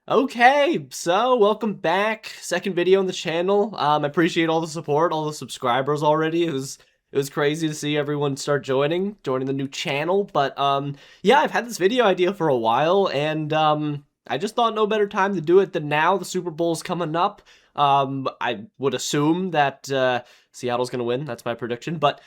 Okay, so welcome back. Second video on the channel. I appreciate all the support, all the subscribers already. It was crazy to see everyone start joining the new channel. But yeah, I've had this video idea for a while, and I just thought no better time to do it than now. The Super Bowl's coming up. I would assume that Seattle's gonna win. That's my prediction, but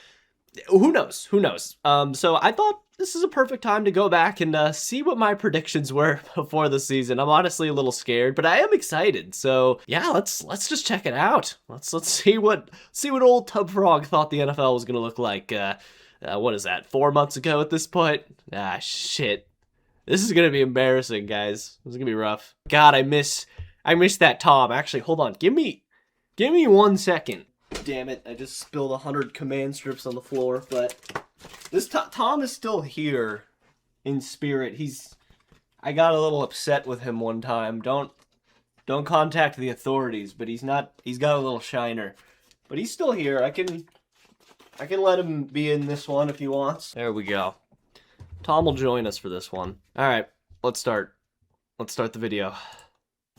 who knows? Who knows? So I thought this is a perfect time to go back and see what my predictions were before the season. I'm honestly a little scared, but I am excited. So yeah, let's just check it out. Let's see what old Tub Frog thought the NFL was gonna look like. What is that? 4 months ago at this point? Ah, shit. This is gonna be embarrassing, guys. This is gonna be rough. God, I miss that Tom. Actually, hold on. Give me 1 second. Damn it, I just spilled 100 command strips on the floor, but this Tom is still here in spirit. I got a little upset with him one time. Don't contact the authorities, but he's got a little shiner. But he's still here. I can let him be in this one if he wants. There we go. Tom will join us for this one. All right, let's start the video.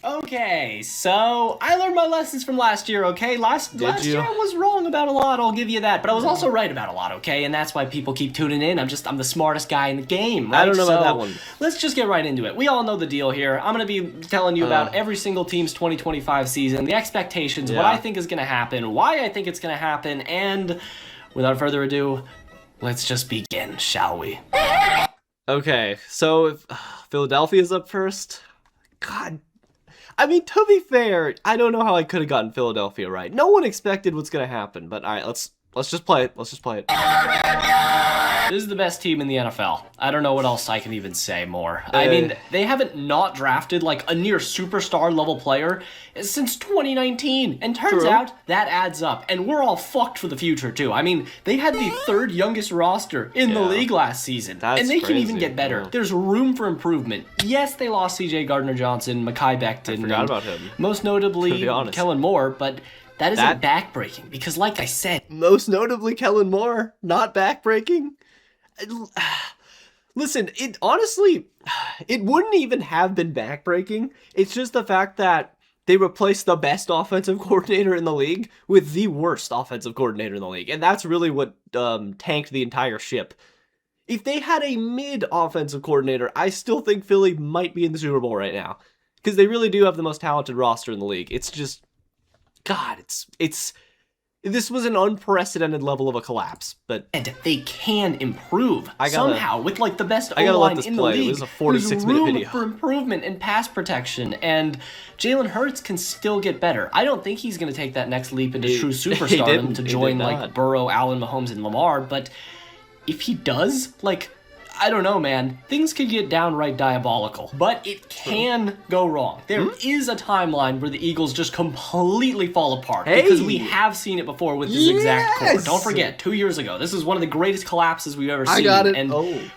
Okay, so I learned my lessons from last year, okay? Last year I was wrong about a lot, I'll give you that, but I was also right about a lot, okay? And that's why people keep tuning in. I'm the smartest guy in the game, right? I don't know about that one. Let's just get right into it. We all know the deal here. I'm going to be telling you about every single team's 2025 season, the expectations, what I think is going to happen, why I think it's going to happen, and without further ado, let's just begin, shall we? Okay, so if Philadelphia's up first. God. I mean, to be fair, I don't know how I could have gotten Philadelphia right. No one expected what's gonna happen, but all right, let's just play it. Let's just play it. This is the best team in the NFL. I don't know what else I can even say more. I mean, they haven't not drafted like a near superstar level player since 2019. And turns out that adds up. And we're all fucked for the future too. I mean, they had the third youngest roster in the league last season. And they can even get better. There's room for improvement. Yes, they lost CJ Gardner-Johnson, Mekhi Becton. I forgot about him. Most notably, Kellen Moore, but that isn't backbreaking because like I said... Most notably, Kellen Moore, not backbreaking? Listen, honestly, it wouldn't even have been backbreaking. It's just the fact that they replaced the best offensive coordinator in the league with the worst offensive coordinator in the league. And that's really what tanked the entire ship. If they had a mid-offensive coordinator, I still think Philly might be in the Super Bowl right now. Because they really do have the most talented roster in the league. It's just... God, this was an unprecedented level of a collapse, but... And they can improve somehow with, like, the best O-line in the league. It was a 46-minute video. There's room for improvement in pass protection, and Jalen Hurts can still get better. I don't think he's going to take that next leap into true superstardom to join, like, Burrow, Allen, Mahomes, and Lamar, but if he does, like... I don't know, man. Things could get downright diabolical, but it can go wrong. There is a timeline where the Eagles just completely fall apart because we have seen it before with this exact core. Don't forget, 2 years ago, this is one of the greatest collapses we've ever seen. I got it. And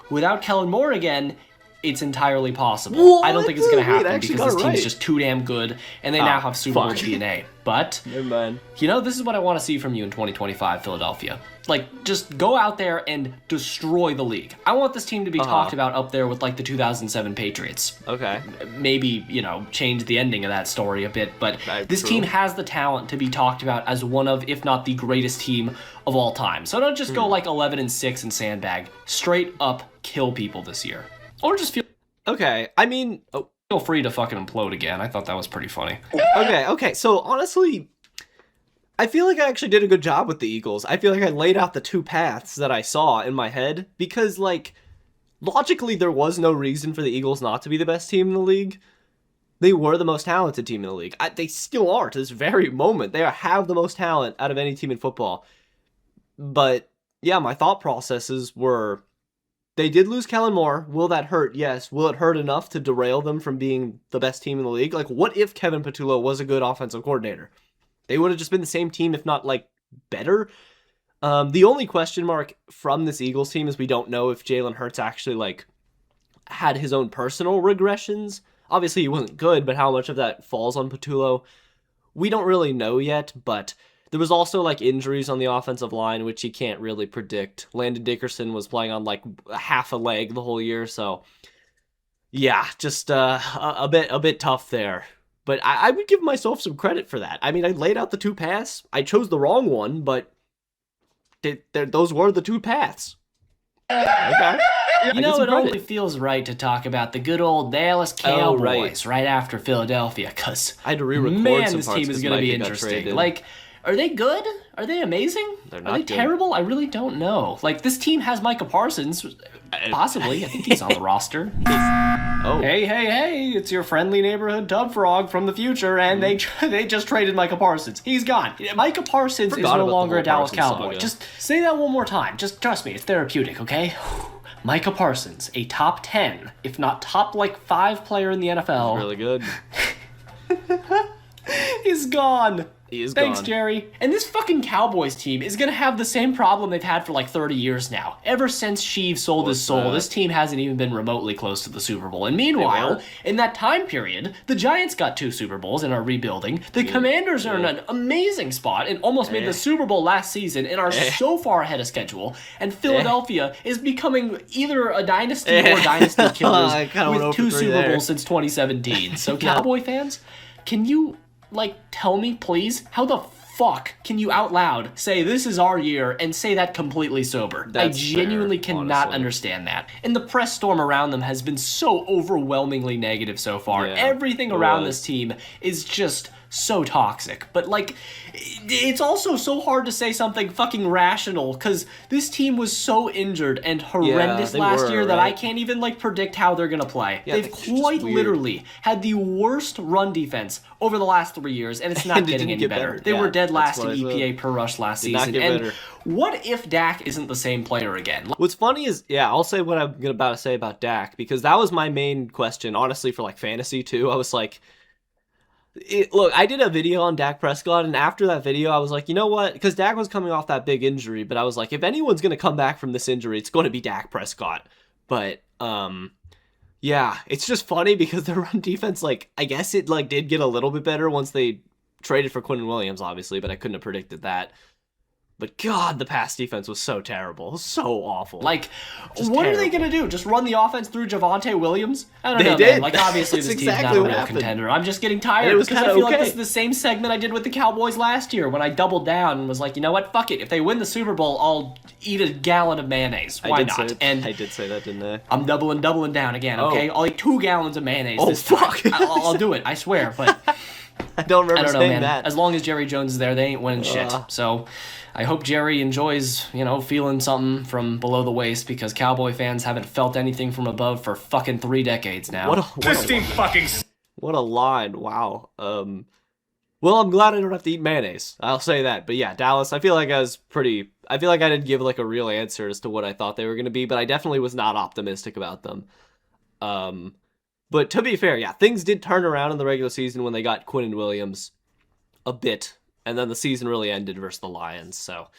without Kellen Moore again, it's entirely possible. What? I don't think it's going to happen because this team's just too damn good, and they now have Super Bowl DNA. But, you know, this is what I want to see from you in 2025, Philadelphia. Like, just go out there and destroy the league. I want this team to be talked about up there with, like, the 2007 Patriots. Okay. Maybe, you know, change the ending of that story a bit, but this team has the talent to be talked about as one of, if not the greatest team of all time. So don't just go, like, 11-6 and sandbag. Straight up kill people this year. Or just feel... Okay, I mean... Feel free to fucking implode again. I thought that was pretty funny. Okay, so honestly... I feel like I actually did a good job with the Eagles. I feel like I laid out the two paths that I saw in my head because, like, logically there was no reason for the Eagles not to be the best team in the league. They were the most talented team in the league. They still are to this very moment. They have the most talent out of any team in football. But, yeah, my thought processes were, they did lose Kellen Moore. Will that hurt? Yes. Will it hurt enough to derail them from being the best team in the league? Like, what if Kevin Patullo was a good offensive coordinator? They would have just been the same team, if not, like, better. The only question mark from this Eagles team is we don't know if Jalen Hurts actually, like, had his own personal regressions. Obviously, he wasn't good, but how much of that falls on Patullo, we don't really know yet. But there was also, like, injuries on the offensive line, which you can't really predict. Landon Dickerson was playing on, like, half a leg the whole year, so... Yeah, just a bit tough there. But I would give myself some credit for that. I mean, I laid out the two paths. I chose the wrong one, but those were the two paths. Okay. You know, it only feels right to talk about the good old Dallas Cowboys right after Philadelphia, because I had to re-record man, this team is going to be interesting. Like, are they good? Are they amazing? They're not Are they terrible? I really don't know. Like, this team has Micah Parsons, possibly. I think he's on the roster. Oh. Hey, it's your friendly neighborhood Tub Frog from the future, and they just traded Micah Parsons. He's gone. Micah Parsons is no longer a Dallas Cowboy. Just say that one more time. Just trust me, it's therapeutic, okay? Micah Parsons, a top 10, if not top, 5 player in the NFL. He's really good. He's gone. He is Thanks, gone. Jerry. And this fucking Cowboys team is going to have the same problem they've had for 30 years now. Ever since Sheev sold his soul, this team hasn't even been remotely close to the Super Bowl. And meanwhile, in that time period, the Giants got 2 Super Bowls and are rebuilding. The Commanders are in an amazing spot and almost made the Super Bowl last season and are so far ahead of schedule. And Philadelphia is becoming either a dynasty or dynasty killers with 2 Super Bowls since 2017. So Cowboy fans, can you tell me, please, how the fuck can you out loud say this is our year and say that completely sober? I genuinely cannot understand that. And the press storm around them has been so overwhelmingly negative so far. Everything around this team is just so toxic. But it's also so hard to say something fucking rational, because this team was so injured and horrendous last year that I can't even predict how they're gonna play. They've quite literally had the worst run defense over the last 3 years, and it's not getting any better. They were dead last in EPA per rush last season. And what if Dak isn't the same player again? What's funny is, I'll say what I'm about to say about Dak, because that was my main question, honestly, for fantasy too. I was like, look, I did a video on Dak Prescott, and after that video, I was like, you know what? Because Dak was coming off that big injury, but I was like, if anyone's going to come back from this injury, it's going to be Dak Prescott. But, yeah, it's just funny because their run defense, I guess it, did get a little bit better once they traded for Quinnen Williams, obviously, but I couldn't have predicted that. But God, the pass defense was so terrible. So awful. What are they going to do? Just run the offense through Javonte Williams? I don't know, did. man. Obviously, this team's not a real contender. I'm just getting tired because I feel like this is the same segment I did with the Cowboys last year when I doubled down and was like, you know what? Fuck it. If they win the Super Bowl, I'll eat a gallon of mayonnaise. Why not? And I did say that, didn't I? I'm doubling down again, okay? I'll eat 2 gallons of mayonnaise this time. Fuck. I'll do it, I swear. But I don't remember saying that. As long as Jerry Jones is there, they ain't winning shit. So I hope Jerry enjoys, feeling something from below the waist, because Cowboy fans haven't felt anything from above for fucking 3 decades now. What a line. Wow. Well, I'm glad I don't have to eat mayonnaise. I'll say that. But yeah, Dallas, I feel like I didn't give a real answer as to what I thought they were going to be, but I definitely was not optimistic about them. But to be fair, things did turn around in the regular season when they got Quinnen Williams a bit. And then the season really ended versus the Lions. So,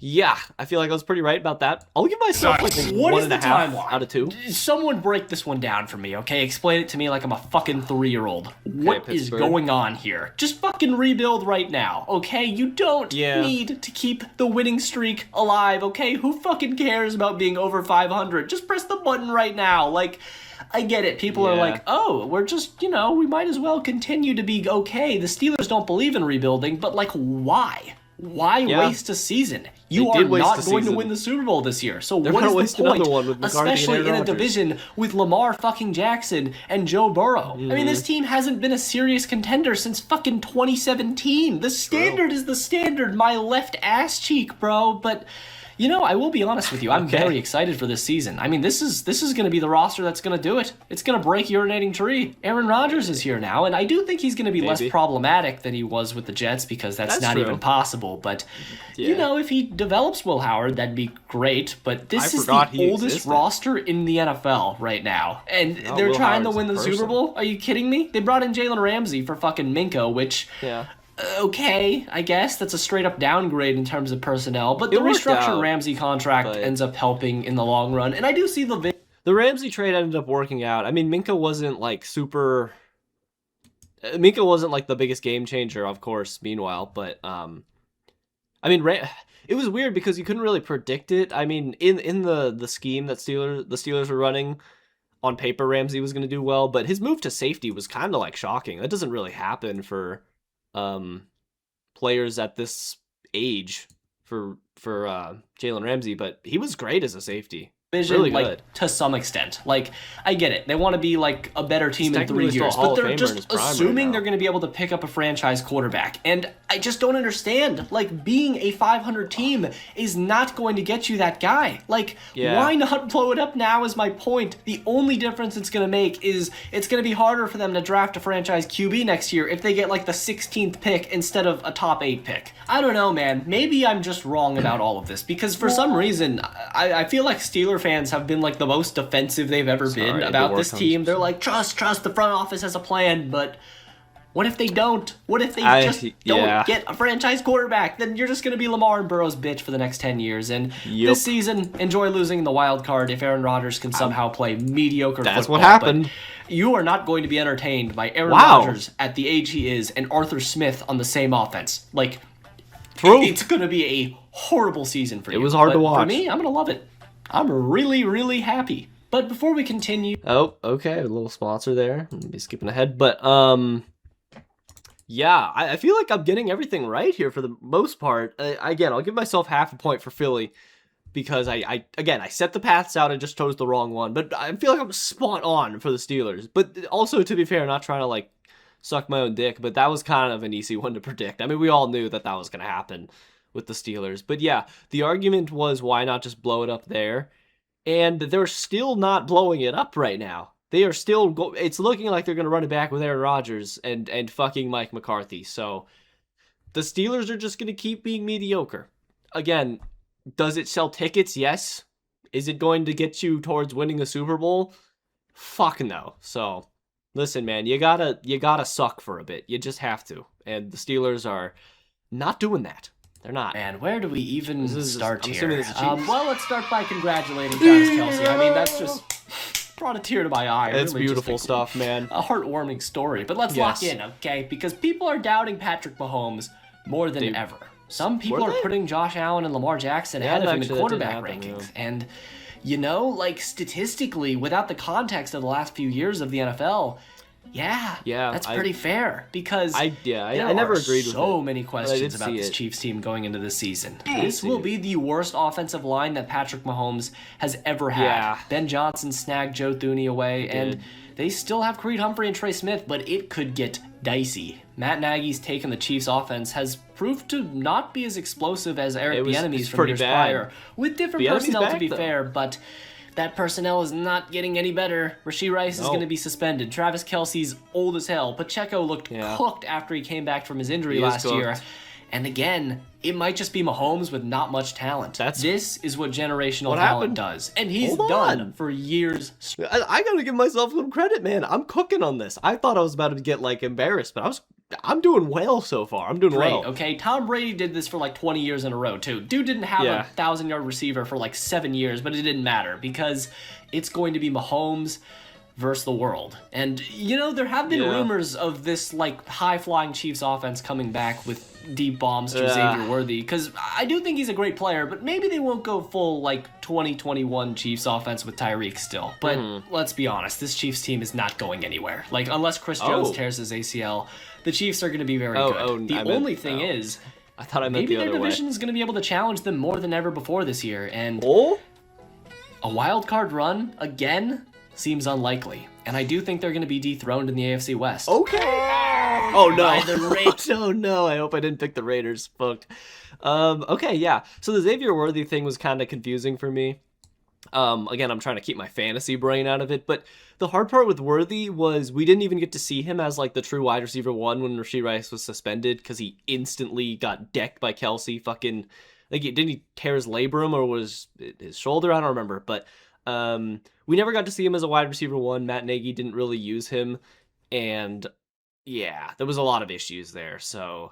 I feel like I was pretty right about that. I'll give myself what is 1.5 out of 2. Someone break this one down for me, okay? Explain it to me like I'm a fucking 3-year-old. What is going on here? Just fucking rebuild right now, okay? You don't need to keep the winning streak alive, okay? Who fucking cares about being over 500? Just press the button right now. I get it. People are like, oh, we're just, we might as well continue to be okay. The Steelers don't believe in rebuilding, but why? Why waste a season? You are not going to win the Super Bowl this year. So what is the point? Especially in a division with Lamar fucking Jackson and Joe Burrow. I mean, this team hasn't been a serious contender since fucking 2017. The standard is the standard. My left ass cheek, bro. But I will be honest with you. I'm very excited for this season. I mean, this is going to be the roster that's going to do it. It's going to break urinating tree. Aaron Rodgers is here now, and I do think he's going to be less problematic than he was with the Jets, because that's not even possible. But, if he develops Will Howard, that'd be great. But this is the oldest roster in the NFL right now. And they're trying to win the Super Bowl? Are you kidding me? They brought in Jalen Ramsey for fucking Minka, which... okay, I guess that's a straight up downgrade in terms of personnel, but the restructured Ramsey contract ends up helping in the long run, and I do see the Ramsey trade ended up working out. I mean, Minka wasn't Minka wasn't the biggest game changer, of course, meanwhile, but it was weird because you couldn't really predict it. I mean, in the scheme that the Steelers were running, on paper Ramsey was going to do well, but his move to safety was kind of like shocking. That doesn't really happen for players at this age for Jalen Ramsey, but he was great as a safety. Vision, really good. Like, to some extent. Like, I get it. They want to be, like, a better team in 3 years, but they're just assuming they're going to be able to pick up a franchise quarterback. And I just don't understand. Like, being a 500 team is not going to get you that guy. Like, why not blow it up now is my point. The only difference it's going to make is it's going to be harder for them to draft a franchise QB next year if they get, like, the 16th pick instead of a top 8 pick. I don't know, man. Maybe I'm just wrong about all of this, because for some reason, I feel like Steelers fans have been like the most defensive they've ever been about this team. They're like, trust the front office has a plan, but what if they don't? What if they just don't get a franchise quarterback? Then you're just going to be Lamar and Burrow's bitch for the next 10 years. And this season, enjoy losing the wild card if Aaron Rodgers can somehow play mediocre football. That's what happened. But you are not going to be entertained by Aaron Rodgers at the age he is and Arthur Smith on the same offense. Like, it's going to be a horrible season for you. It was hard to watch. For me, I'm going to love it. I'm really, really happy. But before we continue... Oh, okay. A little sponsor there. Maybe skipping ahead. But, yeah, I feel like I'm getting everything right here for the most part. Again, I'll give myself half a point for Philly because I set the paths out and just chose the wrong one. But I feel like I'm spot on for the Steelers. But also, to be fair, not trying to, like, suck my own dick, but that was kind of an easy one to predict. I mean, we all knew that was going to happen with the Steelers. But yeah, the argument was, why not just blow it up there? And they're still not blowing it up right now. They are still it's looking like they're going to run it back with Aaron Rodgers and fucking Mike McCarthy. So the Steelers are just going to keep being mediocre. Again, does it sell tickets? Yes. Is it going to get you towards winning a Super Bowl? Fuck no. So listen, man, you gotta suck for a bit. You just have to. And the Steelers are not doing that. They're not. Man, where do we even start here? Well, let's start by congratulating Travis Kelce. I mean, that's just brought a tear to my eye. It's really beautiful stuff, man. A heartwarming story. But let's lock in, okay? Because people are doubting Patrick Mahomes more than ever. Some people are putting Josh Allen and Lamar Jackson ahead of him in quarterback rankings. And, you know, like, statistically, without the context of the last few years of the NFL... Yeah, that's pretty fair, because I never agreed with so many questions about this Chiefs team going into this season. This will be the worst offensive line that Patrick Mahomes has ever had. Yeah. Ben Johnson snagged Joe Thuney away, and they still have Creed Humphrey and Trey Smith, but it could get dicey. Matt Nagy's take on the Chiefs offense has proved to not be as explosive as Eric Bieniemy's from years prior, with different personnel to be fair, but... that personnel is not getting any better. Rashee Rice is going to be suspended. Travis Kelce's old as hell. Pacheco looked cooked after he came back from his injury last year. And again, it might just be Mahomes with not much talent. This is what generational talent does. And he's done for years. I gotta give myself some credit, man. I'm cooking on this. I thought I was about to get, like, embarrassed, but I'm doing well so far. I'm doing well. Okay, Tom Brady did this for like 20 years in a row, too. Dude didn't have a 1,000-yard receiver for like 7 years, but it didn't matter because it's going to be Mahomes versus the world. And, you know, there have been rumors of this, like, high-flying Chiefs offense coming back with deep bombs to Xavier Worthy, because I do think he's a great player, but maybe they won't go full, like, 2021 Chiefs offense with Tyreek still. But let's be honest, this Chiefs team is not going anywhere. Like, unless Chris Jones tears his ACL, the Chiefs are going to be very good. The only thing is, I thought I meant maybe the other their way. division is going to be able to challenge them more than ever before this year, and a wild card run again seems unlikely. And I do think they're going to be dethroned in the AFC West. Oh no! Oh no! I hope I didn't pick the Raiders. Fucked. Okay, yeah. So the Xavier Worthy thing was kind of confusing for me. Again, I'm trying to keep my fantasy brain out of it, but the hard part with Worthy was we didn't even get to see him as, like, the true wide receiver one when Rashee Rice was suspended, because he instantly got decked by Kelce. Fucking, like, didn't he tear his labrum or was it his shoulder? I don't remember, but we never got to see him as a wide receiver one. Matt Nagy didn't really use him, and yeah, there was a lot of issues there. So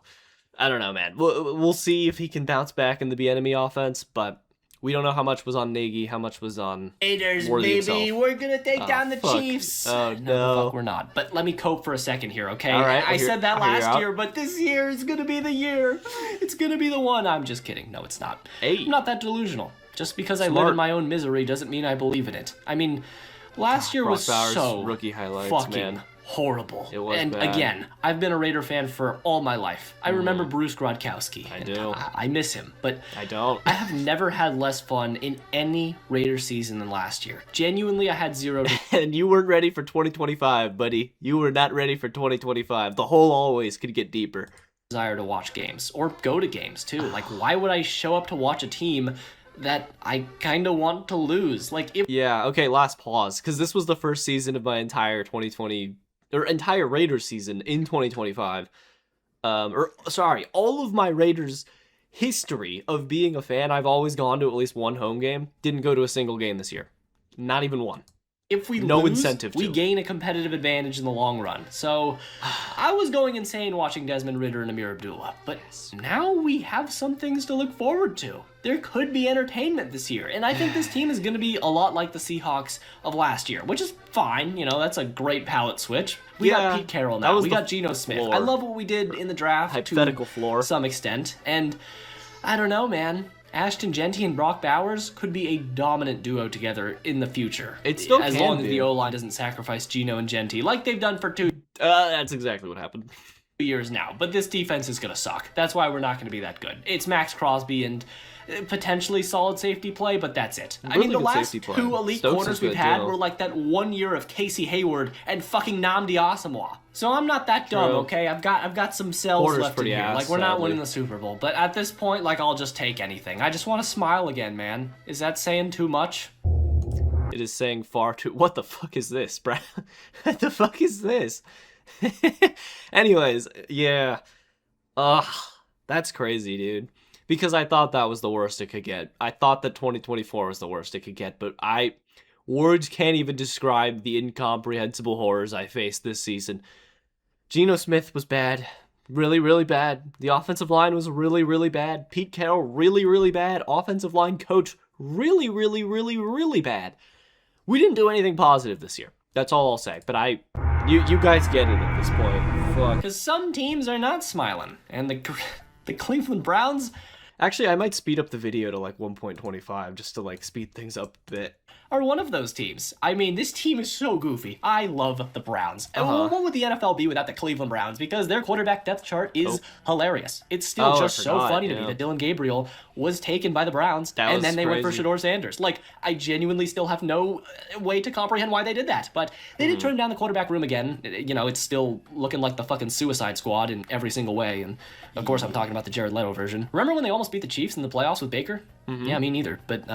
I don't know, man. We'll see if he can bounce back in the Bieniemy offense, but we don't know how much was on Nagy, how much was on Raiders, Worthy baby. himself. We're gonna take down the Chiefs. Oh no, the fuck we're not. But let me cope for a second here, okay? All right, I said that last year, but this year is gonna be the year. It's gonna be the one. I'm just kidding. No, it's not. I'm not that delusional. Just because I live in my own misery doesn't mean I believe in it. I mean, Last year was Brock Bowers, so rookie highlights, fucking man. horrible. It was and bad. again, I've been a Raider fan for all my life. I remember Bruce Grodkowski. I do. I miss him, but I don't. I have never had less fun in any Raider season than last year. Genuinely, I had zero. And you weren't ready for 2025, buddy. You were not ready for 2025. The hole always could get deeper. Desire to watch games or go to games too. Like, why would I show up to watch a team that I kind of want to lose? Like, if Yeah, okay, last pause, because this was the first season of my entire 2020 or entire Raiders season in 2025. All of my Raiders history of being a fan, I've always gone to at least one home game. Didn't go to a single game this year. Not even one. If we no lose, incentive we to. gain a competitive advantage in the long run. So I was going insane watching Desmond Ridder and Amir Abdullah, but now we have some things to look forward to. There could be entertainment this year, and I think this team is going to be a lot like the Seahawks of last year, which is fine. You know, that's a great palette switch. We got Pete Carroll now. We got Geno Smith. floor. I love what we did in the draft Hypothetical to floor. some extent, and I don't know, man. Ashton Genty and Brock Bowers could be a dominant duo together in the future. It still as can long as be. the O-line doesn't sacrifice Geno and Genty like they've done for 2 That's exactly what happened. years now. But this defense is going to suck. That's why we're not going to be that good. It's Max Crosby and potentially solid safety play, but that's it. I mean, the good last safety 2 play. elite Stokes corners is we've good, had too. were like that 1 year of Casey Hayward and fucking Nnamdi Asamoah. So I'm not that dumb, True. okay? I've got some cells Porter's left in pretty here. ass, Like, we're not sadly. winning the Super Bowl, but at this point, like, I'll just take anything. I just want to smile again, man. Is that saying too much? It is saying far too... What the fuck is this, bruh? What the fuck is this? Anyways, yeah. Ugh, that's crazy, dude. Because I thought that was the worst it could get. I thought that 2024 was the worst it could get, but words can't even describe the incomprehensible horrors I faced this season. Geno Smith was bad. Really, really bad. The offensive line was really, really bad. Pete Carroll, really, really bad. Offensive line coach, really, really, really, really bad. We didn't do anything positive this year. That's all I'll say. But you guys get it at this point. Fuck. Because some teams are not smiling, and the Cleveland Browns Actually, I might speed up the video to like 1.25 just to like speed things up a bit. are one of those teams. I mean, this team is so goofy. I love the Browns. And what would the NFL be without the Cleveland Browns? Because their quarterback depth chart is hilarious. It's still I just so forgot, funny to yeah. me that Dylan Gabriel was taken by the Browns, That and was then they went for crazy. Shador Sanders. Like, I genuinely still have no way to comprehend why they did that. But they did turn down the quarterback room again. You know, it's still looking like the fucking Suicide Squad in every single way. And, of course, I'm talking about the Jared Leto version. Remember when they almost beat the Chiefs in the playoffs with Baker? Yeah, me neither. But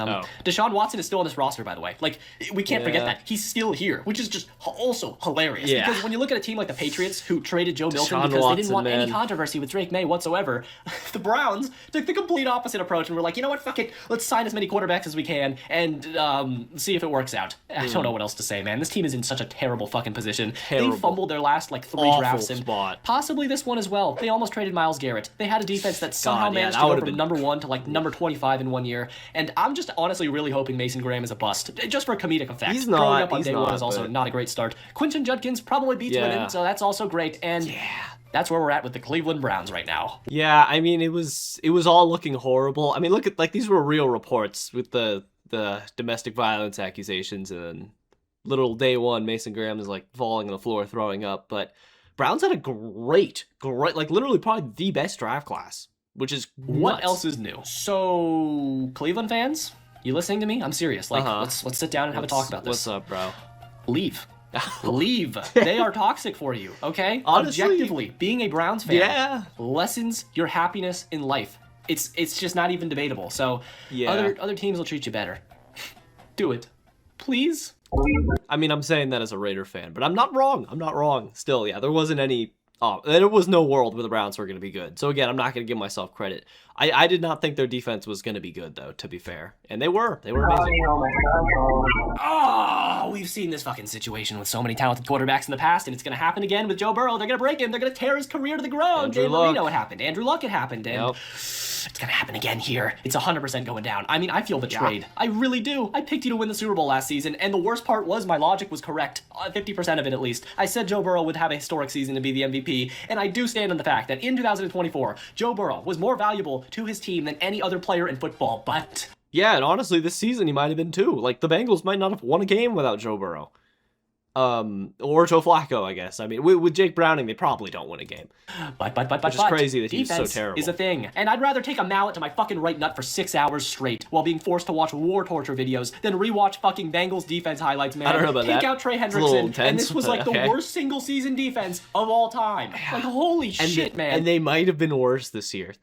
Deshaun Watson is still on this roster, by the way. Like, we can't forget that. He's still here, which is just also hilarious. Yeah. Because when you look at a team like the Patriots, who traded Joe Milton Deshaun because they didn't Watson, want any man. controversy with Drake May whatsoever, the Browns took the complete opposite approach and were like, you know what, fuck it, let's sign as many quarterbacks as we can and see if it works out. I don't know what else to say, man. This team is in such a terrible fucking position. Terrible. They fumbled their last, like, 3 Awful drafts and spot. possibly this one as well. They almost traded Myles Garrett. They had a defense that somehow God, yeah, managed that to go would've from been- number 1 to, like, number 25 in 1 year. And I'm just honestly really hoping Mason Graham is a bust, just for comedic effect. He's Growing not, up on he's day 1 not, is also but- not a great start. Quinton Judkins probably beats Yeah. Winnen, so that's also great. And that's where we're at with the Cleveland Browns right now. Yeah, I mean, it was all looking horrible. I mean, look at, like, these were real reports with the domestic violence accusations, and little day 1, Mason Graham is, like, falling on the floor, throwing up. But Browns had a great, like, literally probably the best draft class, which is What nuts. else is new? So, Cleveland fans, you listening to me? I'm serious. Like, let's sit down and have a talk about this. What's up, bro? Leave. Leave. They are toxic for you, okay? Honestly, Objectively, being a Browns fan yeah. lessens your happiness in life. It's just not even debatable. So Yeah. other teams will treat you better. Do it. Please? I mean, I'm saying that as a Raider fan, but I'm not wrong. I'm not wrong. Still, yeah, there wasn't any... there was no world where the Browns were going to be good. So again, I'm not going to give myself credit. I did not think their defense was going to be good, though, to be fair. And they were. They were amazing. Oh, we've seen this fucking situation with so many talented quarterbacks in the past, and it's going to happen again with Joe Burrow. They're going to break him. They're going to tear his career to the ground. Andrew Dan Luck. Marino, it happened. Andrew Luck, it happened. And Yep. it's going to happen again here. It's 100% going down. I mean, I feel betrayed. I really do. I picked you to win the Super Bowl last season, and the worst part was my logic was correct. 50% of it, at least. I said Joe Burrow would have a historic season and be the MVP, and I do stand on the fact that in 2024, Joe Burrow was more valuable to his team than any other player in football, but Yeah, and honestly, this season he might have been too. Like, the Bengals might not have won a game without Joe Burrow. Or Joe Flacco, I guess. I mean, with Jake Browning, they probably don't win a game. But which is crazy that he's so terrible. Is a thing, and I'd rather take a mallet to my fucking right nut for 6 hours straight while being forced to watch war torture videos than rewatch fucking Bengals defense highlights, man. I don't know about that. Take out Trey Hendrickson, and this was like the worst single season defense of all time. Like, holy shit, man. And they might have been worse this year.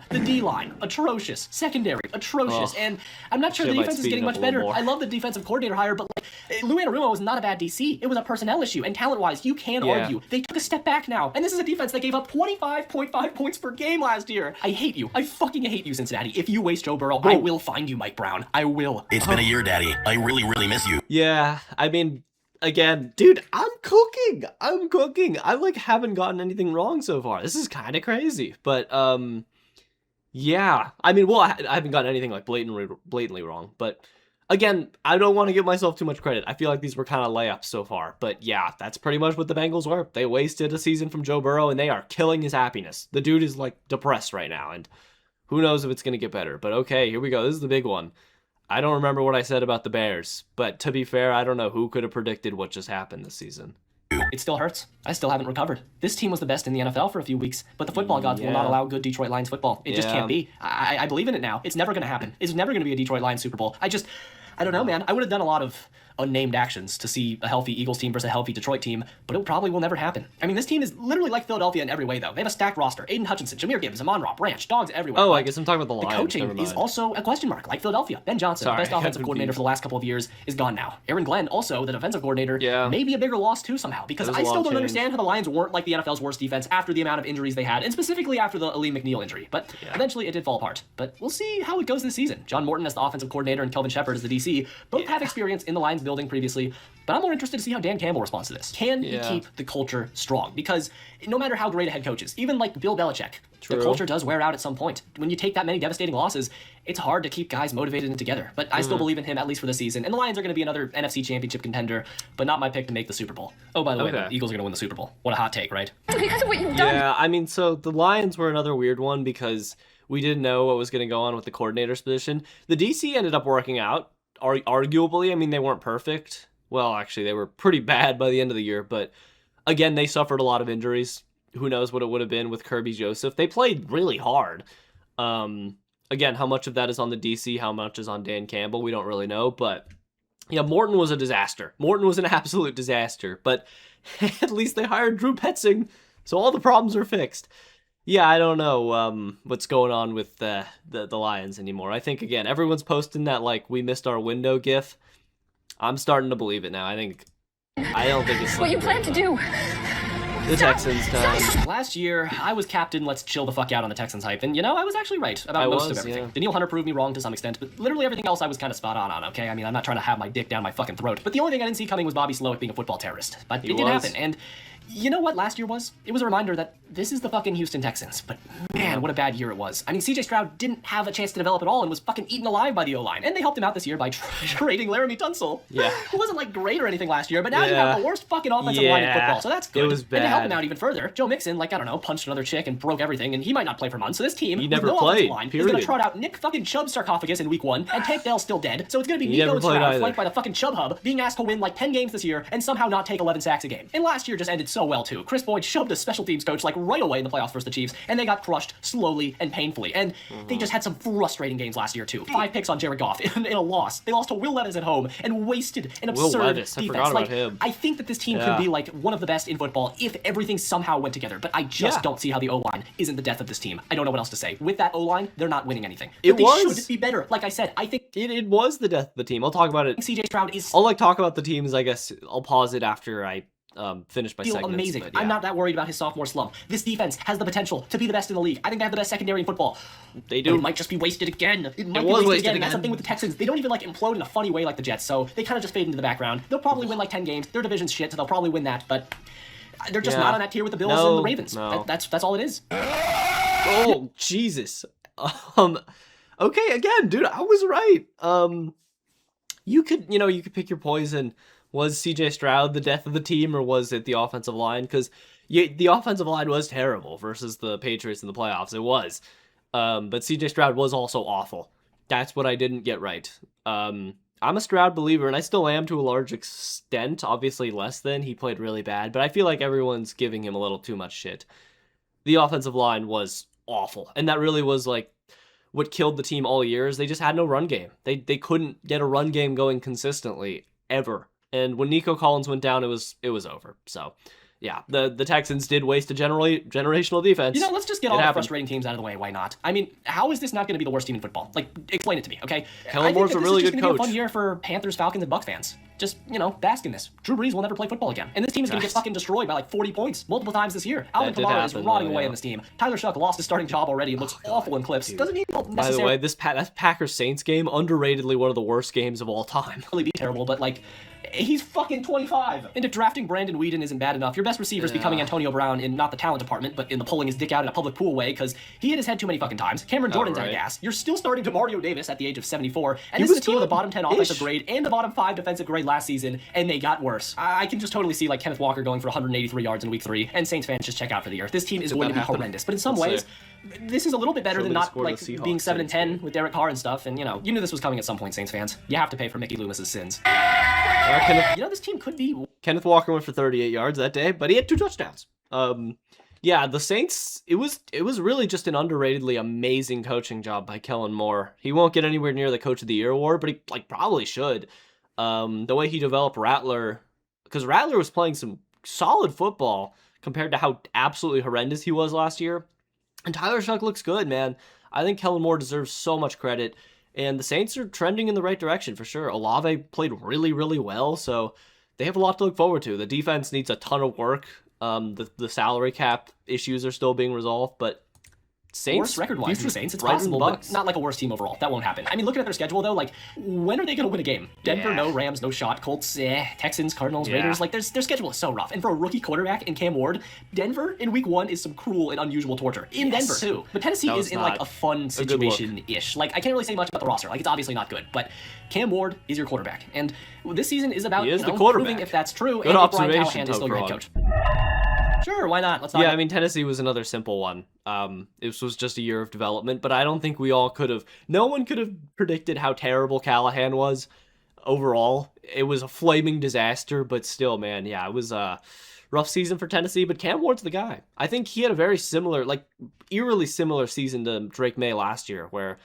The D-line, atrocious. Secondary, atrocious. And I'm not sure the defense is getting much better. I love the defensive coordinator hire, but like, Lou Anarumo was not a bad DC. It was a personnel issue. And talent-wise, you can argue. They took a step back now. And this is a defense that gave up 25.5 points per game last year. I hate you. I fucking hate you, Cincinnati. If you waste Joe Burrow, I will find you, Mike Brown. I will. It's been a year, Daddy. I really, really miss you. Yeah, I mean, again, dude, I'm cooking. I, like, haven't gotten anything wrong so far. This is kind of crazy. But, yeah, I mean, well, I haven't gotten anything like blatantly wrong, but again, I don't want to give myself too much credit. I feel like these were kind of layups so far, but yeah, that's pretty much what the Bengals were. They wasted a season from Joe Burrow, and they are killing his happiness. The dude is like depressed right now, and who knows if it's going to get better, but okay, here we go. This is the big one. I don't remember what I said about the Bears, but to be fair, I don't know who could have predicted what just happened this season. It still hurts. I still haven't recovered. This team was the best in the NFL for a few weeks, but the football gods will not allow good Detroit Lions football. It just can't be. I believe in it now. It's never going to happen. It's never going to be a Detroit Lions Super Bowl. I don't know, man. I would have done a lot of unnamed actions to see a healthy Eagles team versus a healthy Detroit team, but it probably will never happen. I mean, this team is literally like Philadelphia in every way, though. They have a stacked roster. Aiden Hutchinson, Jameer Gibbs, Amon-Ra, Branch, dogs everywhere. Oh, I guess I'm talking about the Lions. The coaching is also a question mark, like Philadelphia. Ben Johnson, the best offensive coordinator for the last couple of years, is gone now. Aaron Glenn, also the defensive coordinator, may be a bigger loss too somehow, because I still don't understand how the Lions weren't like the NFL's worst defense after the amount of injuries they had, and specifically after the Aleem McNeil injury. But eventually it did fall apart. But we'll see how it goes this season. John Morton as the offensive coordinator and Kelvin Shepard as the DC both have experience in the Lions building previously, but I'm more interested to see how Dan Campbell responds to this. Can he keep the culture strong? Because no matter how great a head coach is, even like Bill Belichick, the culture does wear out at some point. When you take that many devastating losses, it's hard to keep guys motivated and together. But I still believe in him, at least for the season. And the Lions are going to be another NFC Championship contender, but not my pick to make the Super Bowl. Oh, by the way, the Eagles are going to win the Super Bowl. What a hot take, right? Because of what you've done. Yeah, I mean, so the Lions were another weird one because we didn't know what was going to go on with the coordinator's position. The DC ended up working out, arguably. I mean, they weren't perfect. Well, actually, they were pretty bad by the end of the year, but again, they suffered a lot of injuries. Who knows what it would have been with Kirby Joseph. They played really hard. Again, how much of that is on the DC, how much is on Dan Campbell, we don't really know, but yeah, Morton was a disaster. Morton was an absolute disaster, but at least they hired Drew Petzing, so all the problems are fixed. Yeah, I don't know what's going on with the Lions anymore. I think, again, everyone's posting that, like, we missed our window gif. I'm starting to believe it now. I don't think it's what you plan to do. The Texans time. Last year, I was captain, let's chill the fuck out on the Texans hype, and I was actually right about most of everything. Daniil Hunter proved me wrong to some extent, but literally everything else I was kind of spot on, okay? I mean, I'm not trying to have my dick down my fucking throat, but the only thing I didn't see coming was Bobby Slowick being a football terrorist. But it did happen, and you know what last year was? It was a reminder that this is the fucking Houston Texans, but man, what a bad year it was. I mean, CJ Stroud didn't have a chance to develop at all and was fucking eaten alive by the O-line, and they helped him out this year by trading Laramie Tunsil. Yeah. Who wasn't, like, great or anything last year, but now you have the worst fucking offensive line in football, so that's good. It was bad. And to help him out even further, Joe Mixon, like, I don't know, punched another chick and broke everything, and he might not play for months, so this team, he never with no played, offensive line, is gonna trot out Nick fucking Chubb's sarcophagus in week 1, and Tank Dell's still dead, so it's gonna be Nico and Stroud flanked by the fucking Chubb hub, being asked to win, like, 10 games this year, and somehow not take 11 sacks a game. And last year just ended so well, too. Chris Boyd shoved a special teams coach, like, right away in the playoffs versus the Chiefs, and they got crushed slowly and painfully. And they just had some frustrating games last year, too. 5 picks on Jared Goff in a loss. They lost to Will Levis at home and wasted an absurd defense. I forgot about him. I think that this team could be, like, one of the best in football if everything somehow went together, but I just don't see how the O-line isn't the death of this team. I don't know what else to say. With that O-line, they're not winning anything. But they should be better. Like I said, I think it was the death of the team. I'll talk about it. CJ Stroud is... I'll, like, talk about the teams, I guess. I'll pause it after I finish my segments. Amazing. But, yeah. I'm not that worried about his sophomore slump. This defense has the potential to be the best in the league. I think they have the best secondary in football. They do. But it might just be wasted again. It might be wasted again. And that's the thing with the Texans. They don't even, like, implode in a funny way like the Jets, so they kind of just fade into the background. They'll probably win, like, 10 games. Their division's shit, so they'll probably win that, but they're just not on that tier with the Bills and the Ravens. That's all it is. Oh, Jesus. Okay, again, dude, I was right. You could pick your poison. Was CJ Stroud the death of the team, or was it the offensive line? Because the offensive line was terrible versus the Patriots in the playoffs. It was. But CJ Stroud was also awful that's what I didn't get right. I'm a Stroud believer, and I still am to a large extent, obviously less than. He played really bad, but I feel like everyone's giving him a little too much shit. The offensive line was awful, and that really was like what killed the team all year is they just had no run game. They couldn't get a run game going consistently, ever. And when Nico Collins went down, it was over. So, yeah, the Texans did waste a generational defense. You know, let's just get all the frustrating teams out of the way. Why not? I mean, how is this not going to be the worst team in football? Like, explain it to me, okay? Kellen Moore's a really good coach. This is just going to be a fun year for Panthers, Falcons, and Bucs fans. Just, you know, bask in this. Drew Brees will never play football again. And this team is going to get fucking destroyed by like 40 points multiple times this year. Alvin Kamara is rotting away in this team. Tyler Shuck lost his starting job already and looks awful in clips. Dude. Doesn't he necessarily... By the way, that Packers-Saints game, underratedly one of the worst games of all time. Really be terrible, but like... He's fucking 25. And if drafting Brandon Weeden isn't bad enough, your best receiver is becoming Antonio Brown in not the talent department, but in the pulling his dick out in a public pool way, because he hit his head too many fucking times. Cameron Jordan's out of gas. You're still starting DeMario Davis at the age of 74, and this is a team with a bottom 10 offensive grade and the bottom 5 defensive grade last season, and they got worse. I can just totally see like Kenneth Walker going for 183 yards in week 3, and Saints fans just check out for the year. This team is going to be horrendous, but in some ways, this is a little bit better than not like being 7-10 with Derek Carr and stuff, and you knew this was coming at some point, Saints fans. You have to pay for Mickey Loomis's sins. This team could be... Kenneth Walker went for 38 yards that day, but he had 2 touchdowns. Yeah, the Saints, it was really just an underratedly amazing coaching job by Kellen Moore. He won't get anywhere near the Coach of the Year award, but he probably should. The way he developed Rattler, because Rattler was playing some solid football compared to how absolutely horrendous he was last year. And Tyler Shuck looks good, man. I think Kellen Moore deserves so much credit. And the Saints are trending in the right direction for sure. Olave played really, really well, so they have a lot to look forward to. The defense needs a ton of work. The salary cap issues are still being resolved, but Saints, worst record-wise for the Saints, it's possible, but not like a worse team overall. That won't happen. I mean, looking at their schedule, though, like, when are they going to win a game? Denver, no. Rams, no shot. Colts, Texans, Cardinals, Raiders. Like, their schedule is so rough. And for a rookie quarterback in Cam Ward, Denver in week 1 is some cruel and unusual torture. In Denver, too. But Tennessee is in, like, a fun situation-ish. Like, I can't really say much about the roster. Like, it's obviously not good. But Cam Ward is your quarterback. And this season is about, proving if that's true. Good and if Brian Callahan is still your head coach. Sure, why not? Let's talk. Yeah, I mean, Tennessee was another simple one. This was just a year of development, but I don't think we all could have... No one could have predicted how terrible Callahan was overall. It was a flaming disaster, but still, man, yeah, it was a rough season for Tennessee, but Cam Ward's the guy. I think he had a very similar, like, eerily similar season to Drake May last year, where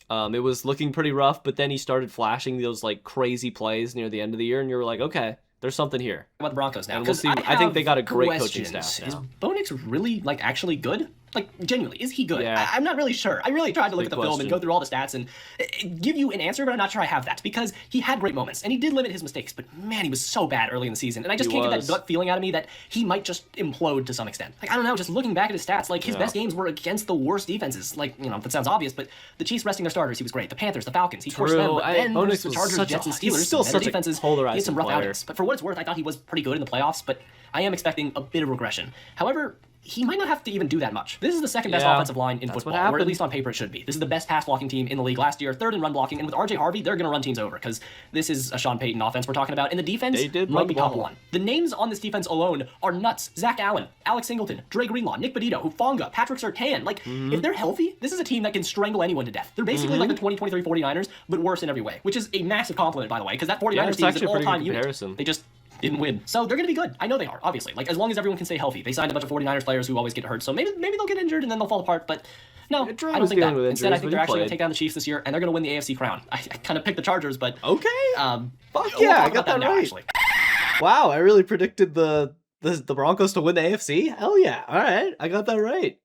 it was looking pretpretty rough, but then he started flashing those, like, crazy plays near the end of the year, and you were like, okay, there's something here. How about the Broncos now? And we'll see. I think they got a great coaching staff now. Is Bo Nix really, like, actually good? Like, genuinely, is he good? Yeah. I'm not really sure. I really tried to look at the film and go through all the stats and give you an answer, but I'm not sure I have that, because he had great moments, and he did limit his mistakes, but man, he was so bad early in the season, and I just can't get that gut feeling out of me that he might just implode to some extent. Like, I don't know, just looking back at his stats, like, his best games were against the worst defenses. Like, that sounds obvious, but the Chiefs resting their starters, he was great. The Panthers, the Falcons, he forced them, but then there's the Chargers, Jets, and Steelers, still such defenses, a polarizing he had some rough player. outings. But for what it's worth, I thought he was pretty good in the playoffs, but I am expecting a bit of regression. However, he might not have to even do that much. This is the second best offensive line in football, or at least on paper it should be. This is the best pass blocking team in the league last year, 3rd in run blocking, and with RJ Harvey, they're going to run teams over, because this is a Sean Payton offense we're talking about, and the defense might be top 1. The names on this defense alone are nuts. Zach Allen, Alex Singleton, Dre Greenlaw, Nick Benito, Hufanga, Patrick Surtain. Like, if they're healthy, this is a team that can strangle anyone to death. They're basically like the 2023 49ers, but worse in every way, which is a massive compliment, by the way, because that 49ers team is an all-time unit. They just didn't win. So they're going to be good. I know they are, obviously. Like, as long as everyone can stay healthy. They signed a bunch of 49ers players who always get hurt, so maybe they'll get injured and then they'll fall apart, but no, I don't think that. Instead, I think they're actually going to take down the Chiefs this year, and they're going to win the AFC crown. I kind of picked the Chargers, but... Okay. Fuck yeah, I got that right. Actually. Wow, I really predicted the Broncos to win the AFC? Hell yeah. All right, I got that right.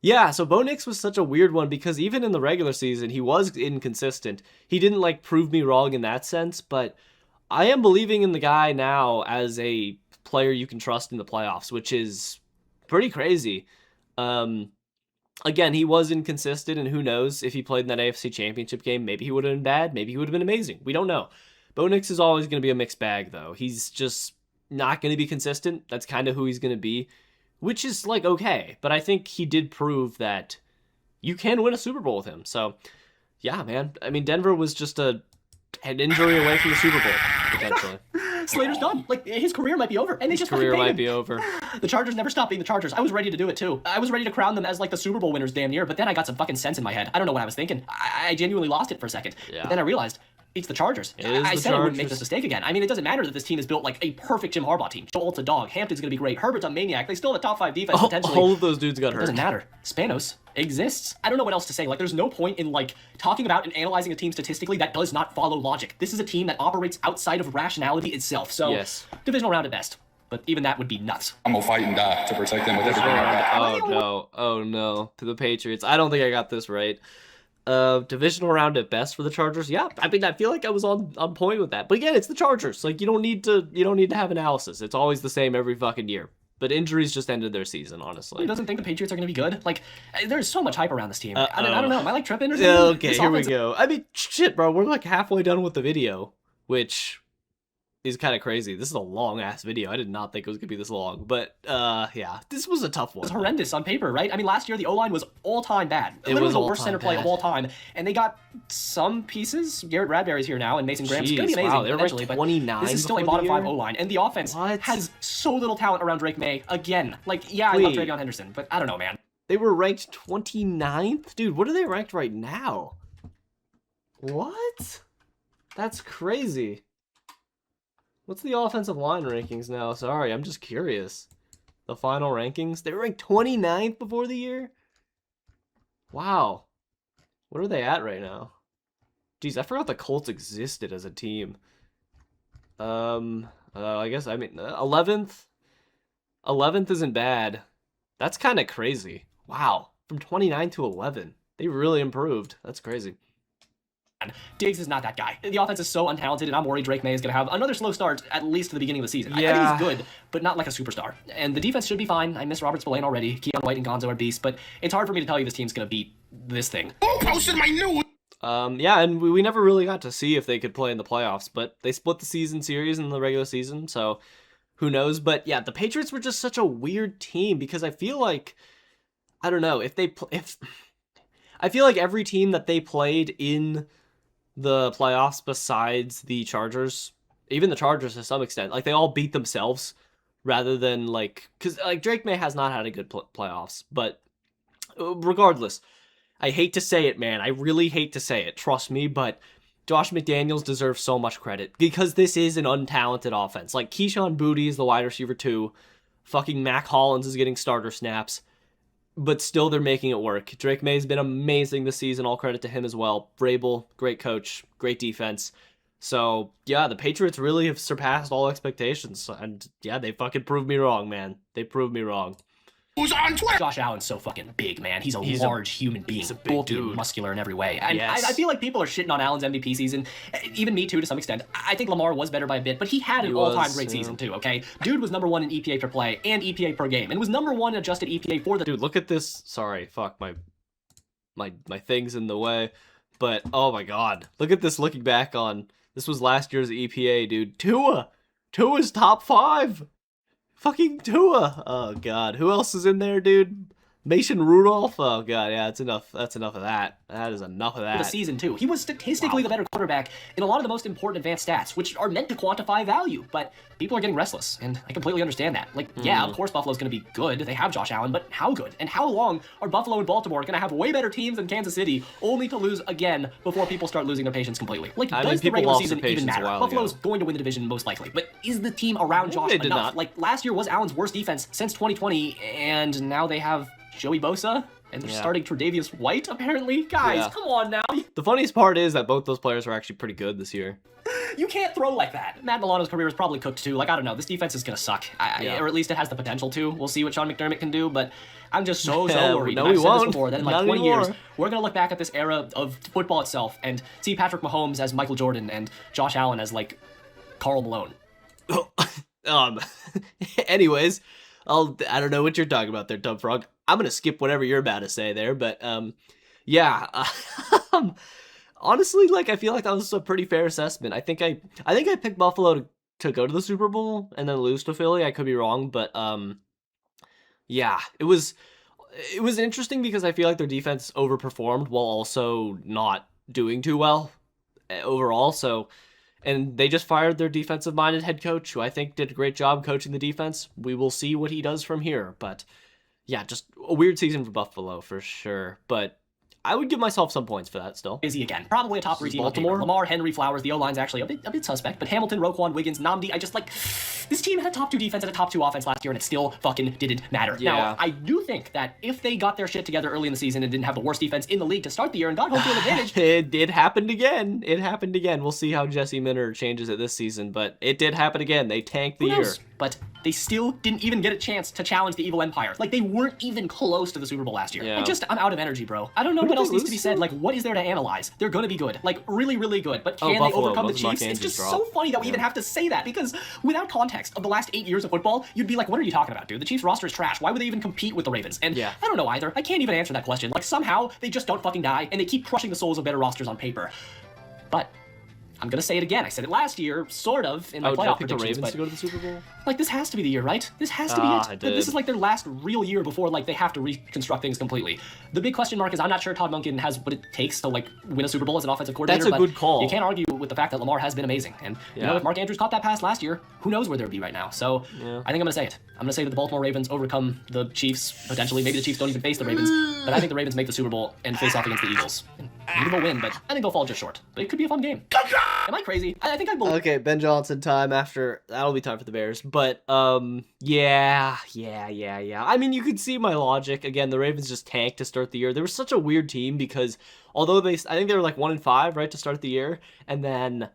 Yeah, so Bo Nix was such a weird one, because even in the regular season, he was inconsistent. He didn't, like, prove me wrong in that sense, but I am believing in the guy now as a player you can trust in the playoffs, which is pretty crazy. Again, he was inconsistent, and who knows, if he played in that AFC Championship game, maybe he would have been bad, maybe he would have been amazing. We don't know. Bo Nix is always going to be a mixed bag, though. He's just not going to be consistent. That's kind of who he's going to be, which is, like, okay. But I think he did prove that you can win a Super Bowl with him. So, yeah, man. I mean, Denver was just an injury away from the Super Bowl, potentially. Slater's done. Like, his career might be over, and they just career fucking paid might him. be over. The Chargers never stopped being the Chargers. I was ready to do it too. I was ready to crown them as like the Super Bowl winners damn near, but then I got some fucking sense in my head. I don't know what I was thinking. I genuinely lost it for a second. Yeah. But then I realized it's the Chargers. I said I wouldn't make this mistake again. I mean, it doesn't matter that this team is built like a perfect Jim Harbaugh team. Jolt's a dog. Hampton's going to be great. Herbert's a maniac. They still have a top 5 defense potentially. All of those dudes got hurt. It doesn't matter. Spanos exists. I don't know what else to say. Like, there's no point in like talking about and analyzing a team statistically that does not follow logic. This is a team that operates outside of rationality itself. So, yes. Divisional round at best. But even that would be nuts. I'm gonna fight and die to protect them with everything I got. Oh no. Oh no. To the Patriots. I don't think I got this right. Divisional round at best for the Chargers. Yeah, I mean, I feel like I was on point with that. But again, it's the Chargers. Like, you don't need to have analysis. It's always the same every fucking year. But injuries just ended their season, honestly. Who doesn't think the Patriots are going to be good? Like, there's so much hype around this team. I don't know. Am I like tripping or something? Okay, here we go. I mean, shit, bro. We're like halfway done with the video, which is kind of crazy. This is a long-ass video. I did not think it was going to be this long. But, yeah, this was a tough one. It was horrendous on paper, right? I mean, last year, the O-line was all-time bad. It was the worst center play of all time. And they got some pieces. Garrett Bradbury's here now, and Mason Graham's going to be amazing eventually. But 29 this is still a bottom-5 O-line. And the offense has so little talent around Drake May. Again, like, yeah, I love Travion Henderson, but I don't know, man. They were ranked 29th? Dude, what are they ranked right now? What? That's crazy. What's the offensive line rankings now? Sorry, I'm just curious. The final rankings? They were ranked 29th before the year? Wow. What are they at right now? Jeez, I forgot the Colts existed as a team. I guess, I mean, 11th? 11th isn't bad. That's kind of crazy. Wow. From 29 to 11. They really improved. That's crazy. Diggs is not that guy. The offense is so untalented, and I'm worried Drake May is going to have another slow start, at least to the beginning of the season. Yeah. I think he's good, but not like a superstar. And the defense should be fine. I miss Robert Spillane already. Keon White and Gonzo are beasts, but it's hard for me to tell you this team's going to beat this thing. Who posted my news? Yeah, and we never really got to see if they could play in the playoffs, but they split the season series in the regular season, so who knows? But yeah, the Patriots were just such a weird team because I feel like, I don't know, I feel like every team that they played in the playoffs besides the Chargers, even the Chargers to some extent, like they all beat themselves rather than like, because like Drake May has not had a good playoffs, but regardless, I hate to say it, man. I really hate to say it. Trust me, but Josh McDaniels deserves so much credit because this is an untalented offense. Like Keyshawn Boutte is the wide receiver 2. Fucking Mac Hollins is getting starter snaps. But still, they're making it work. Drake May's been amazing this season. All credit to him as well. Vrabel, great coach, great defense. So, yeah, the Patriots really have surpassed all expectations. And, yeah, they fucking proved me wrong, man. They proved me wrong. Who's on Twitter? Josh Allen's so fucking big, man. He's a large human being. He's a big dude. Muscular in every way. And yes. I feel like people are shitting on Allen's MVP season. Even me, too, to some extent. I think Lamar was better by a bit, but he had an all-time great season, too, okay? Dude was number 1 in EPA per play and EPA per game, and was number 1 in adjusted EPA for the... Dude, look at this. Sorry, fuck, my thing's in the way. But, oh my god. Look at this looking back on... This was last year's EPA, dude. Tua's top 5! Fucking Tua. Oh, God. Who else is in there, dude? Mason Rudolph? Oh, God. Yeah, that's enough of that. That is enough of that. The season, too. He was statistically the better quarterback in a lot of the most important advanced stats, which are meant to quantify value, but people are getting restless, and I completely understand that. Like, yeah, of course Buffalo's going to be good. They have Josh Allen, but how good? And how long are Buffalo and Baltimore going to have way better teams than Kansas City, only to lose again before people start losing their patience completely? Like, does the regular season even matter? Buffalo's going to win the division most likely, but is the team around Josh enough? Like, last year was Allen's worst defense since 2020, and now they have Joey Bosa, and they're starting Tre'Davious White, apparently? Guys, come on now. The funniest part is that both those players are actually pretty good this year. You can't throw like that. Matt Milano's career is probably cooked too. Like, I don't know. This defense is going to suck. Or at least it has the potential to. We'll see what Sean McDermott can do, but I'm just so worried. No, I've we said won't. this before, that in like 20 years, we're going to look back at this era of football itself and see Patrick Mahomes as Michael Jordan and Josh Allen as, like, Karl Malone. Anyways... I don't know what you're talking about there, Dumb Frog. I'm gonna skip whatever you're about to say there, but yeah. Honestly, like I feel like that was a pretty fair assessment. I think I picked Buffalo to go to the Super Bowl and then lose to Philly. I could be wrong, but yeah, it was interesting because I feel like their defense overperformed while also not doing too well overall. So And they just fired their defensive-minded head coach, who I think did a great job coaching the defense. We will see what he does from here. But, yeah, just a weird season for Buffalo, for sure. But I would give myself some points for that still. Is he again? Probably a top 3 team. Baltimore. Lamar, Henry, Flowers. The O-line's actually a bit suspect. But Hamilton, Roquan, Wiggins, Namdi, I just like... This team had a top 2 defense and a top 2 offense last year, and it still fucking didn't matter. Yeah. Now, I do think that if they got their shit together early in the season and didn't have the worst defense in the league to start the year and got home field advantage... It happened again. It happened again. We'll see how Jesse Minter changes it this season, but it did happen again. They tanked the year. But they still didn't even get a chance to challenge the evil empire. Like, they weren't even close to the Super Bowl last year. Yeah. I'm out of energy, bro. I don't know what else needs to be said. Like, what is there to analyze? They're gonna be good. Like, really, really good. But can they overcome the Chiefs? It's just so funny that we even have to say that, because without context of the last 8 years of football, you'd be like, what are you talking about, dude? The Chiefs roster is trash. Why would they even compete with the Ravens? And I don't know either. I can't even answer that question. Like, somehow, they just don't fucking die, and they keep crushing the souls of better rosters on paper. But I'm gonna say it again. I said it last year, sort of, in my playoff predictions. The Ravens to go to the Super Bowl? Like, this has to be the year, right? This has to be it. This is like their last real year before, like, they have to reconstruct things completely. The big question mark is I'm not sure Todd Monken has what it takes to, like, win a Super Bowl as an offensive coordinator. That's a good call. You can't argue with the fact that Lamar has been amazing. And, you know, if Mark Andrews caught that pass last year, who knows where they'd be right now. So, I think I'm gonna say it. I'm gonna say that the Baltimore Ravens overcome the Chiefs, potentially. Maybe the Chiefs don't even face the Ravens. But I think the Ravens make the Super Bowl and face off against the Eagles. Maybe they'll win, but I think they'll fall just short. But it could be a fun game. Am I crazy? I think I believe. Okay, Ben Johnson time after. That'll be time for the Bears. But, yeah. I mean, you could see my logic. Again, the Ravens just tanked to start the year. They were such a weird team because although I think they were like 1-5, right, to start the year. And then,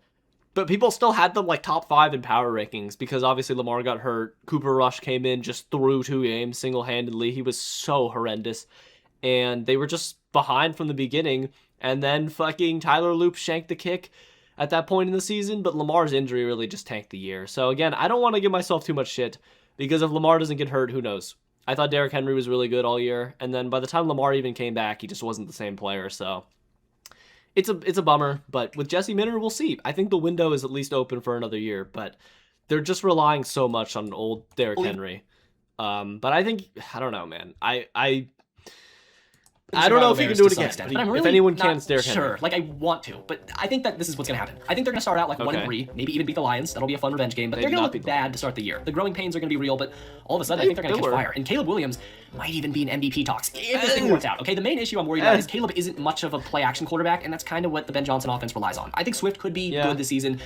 but people still had them like top 5 in power rankings because obviously Lamar got hurt. Cooper Rush came in, just threw 2 games single-handedly. He was so horrendous. And they were just behind from the beginning. And then fucking Tyler Loop shanked the kick at that point in the season, but Lamar's injury really just tanked the year. So again, I don't want to give myself too much shit, because if Lamar doesn't get hurt, who knows? I thought Derrick Henry was really good all year, and then by the time Lamar even came back, he just wasn't the same player, so it's a bummer, but with Jesse Minter, we'll see. I think the window is at least open for another year, but they're just relying so much on old Derrick Henry. But I think, I don't know, man. I don't know if he can do it again. But I'm really if anyone can, it's Derrick Henry. Sure, like I want to, but I think that this is what's gonna happen. I think they're gonna start out like 1-3, maybe even beat the Lions. That'll be a fun revenge game. But they're gonna look bad to start the year. The growing pains are gonna be real, but all of a sudden I think they're gonna catch fire. And Caleb Williams might even be in MVP talks if this thing works out. Okay, the main issue I'm worried about is Caleb isn't much of a play-action quarterback, and that's kind of what the Ben Johnson offense relies on. I think Swift could be good this season,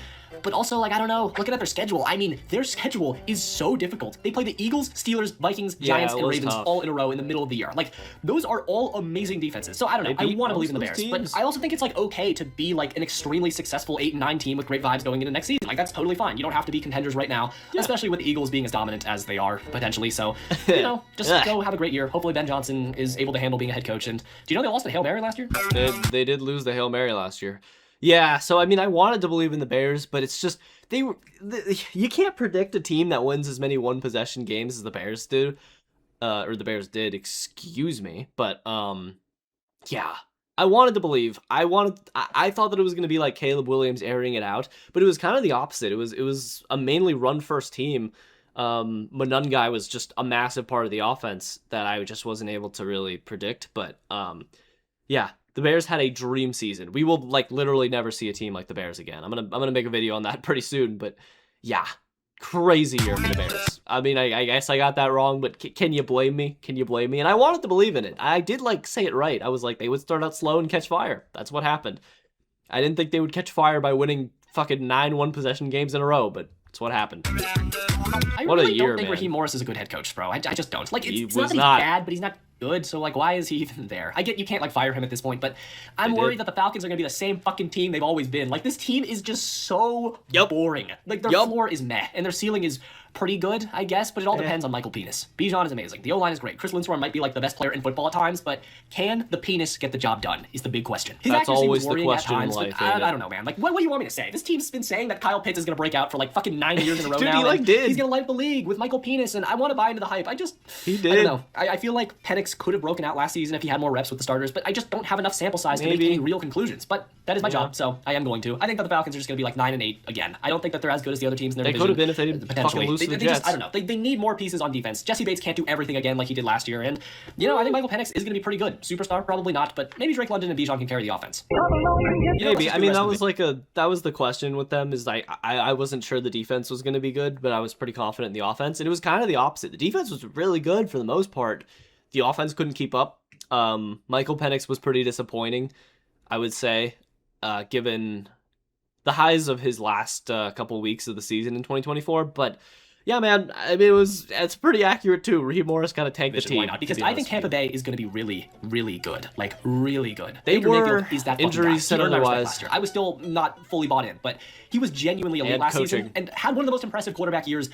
but also, like, I don't know. Looking at their schedule, I mean, their schedule is so difficult. They play the Eagles, Steelers, Vikings, Giants, and Ravens all in a row in the middle of the year. Like, those are all amazing defenses. So I don't know. I want to believe in the Bears, but I also think it's like okay to be like an extremely successful 8-9 team with great vibes going into next season. Like, that's totally fine. You don't have to be contenders right now, especially with the Eagles being as dominant as they are potentially. So, you know, just go have a great year. Hopefully Ben Johnson is able to handle being a head coach. And do you know they lost the Hail Mary last year? They did lose the Hail Mary last year. Yeah, so I mean, I wanted to believe in the Bears, but it's just you can't predict a team that wins as many one-possession games as the Bears do, or the Bears did. Excuse me, but yeah, I wanted to believe. I thought that it was going to be like Caleb Williams airing it out, but it was kind of the opposite. It was a mainly run-first team. Monungai was just a massive part of the offense that I just wasn't able to really predict, but yeah. The Bears had a dream season. We will like literally never see a team like the Bears again. I'm gonna make a video on that pretty soon. But yeah, crazy year for the Bears. I mean, I guess I got that wrong, but can you blame me? Can you blame me? And I wanted to believe in it. I did like say it right. I was like, they would start out slow and catch fire. That's what happened. I didn't think they would catch fire by winning fucking 9 one-possession games in a row, but it's what happened. I really don't think Raheem Morris is a good head coach, bro. I just don't. Like, it's not that he's bad, but he's not good, so like why is he even there? I get you can't like fire him at this point, but I'm worried that the Falcons are gonna be the same fucking team they've always been. Like, this team is just so boring. Like, their floor is meh, and their ceiling is pretty good, I guess, but it all depends on Michael Penis. Bijan is amazing. The O-line is great. Chris Linsworm might be like the best player in football at times, but can the penis get the job done is the big question. His That's always was the question in life. I don't know, man. Like, what do you want me to say? This team's been saying that Kyle Pitts is gonna break out for like fucking 9 years in a row Dude, now. He like did. He's gonna light the league with Michael Penis, and I want to buy into the hype. He did. I don't know. I feel like Penix could have broken out last season if he had more reps with the starters, but I just don't have enough sample size to make any real conclusions. But that is my job, so I am going to. I think that the Falcons are just going to be like 9-8 again. I don't think that they're as good as the other teams in their division. They could have been if they didn't fucking lose to the Jets. I don't know. They need more pieces on defense. Jesse Bates can't do everything again like he did last year. And, you know, I think Michael Penix is going to be pretty good. Superstar, probably not, but maybe Drake London and Bijan can carry the offense. Maybe. I mean, that was the question with them, is like, I wasn't sure the defense was going to be good, but I was pretty confident in the offense. And it was kind of the opposite. The defense was really good for the most part. The offense couldn't keep up. Michael Penix was pretty disappointing, I would say, given the highs of his last couple weeks of the season in 2024. But yeah, man, I mean, it's pretty accurate too. Raheem Morris kind of tanked the team. Why not? Because I think Tampa Bay is going to be really, really good. Like, really good. They Baker were Mayfield is that injuries said otherwise. Last year. I was still not fully bought in, but he was genuinely elite last season and had one of the most impressive quarterback years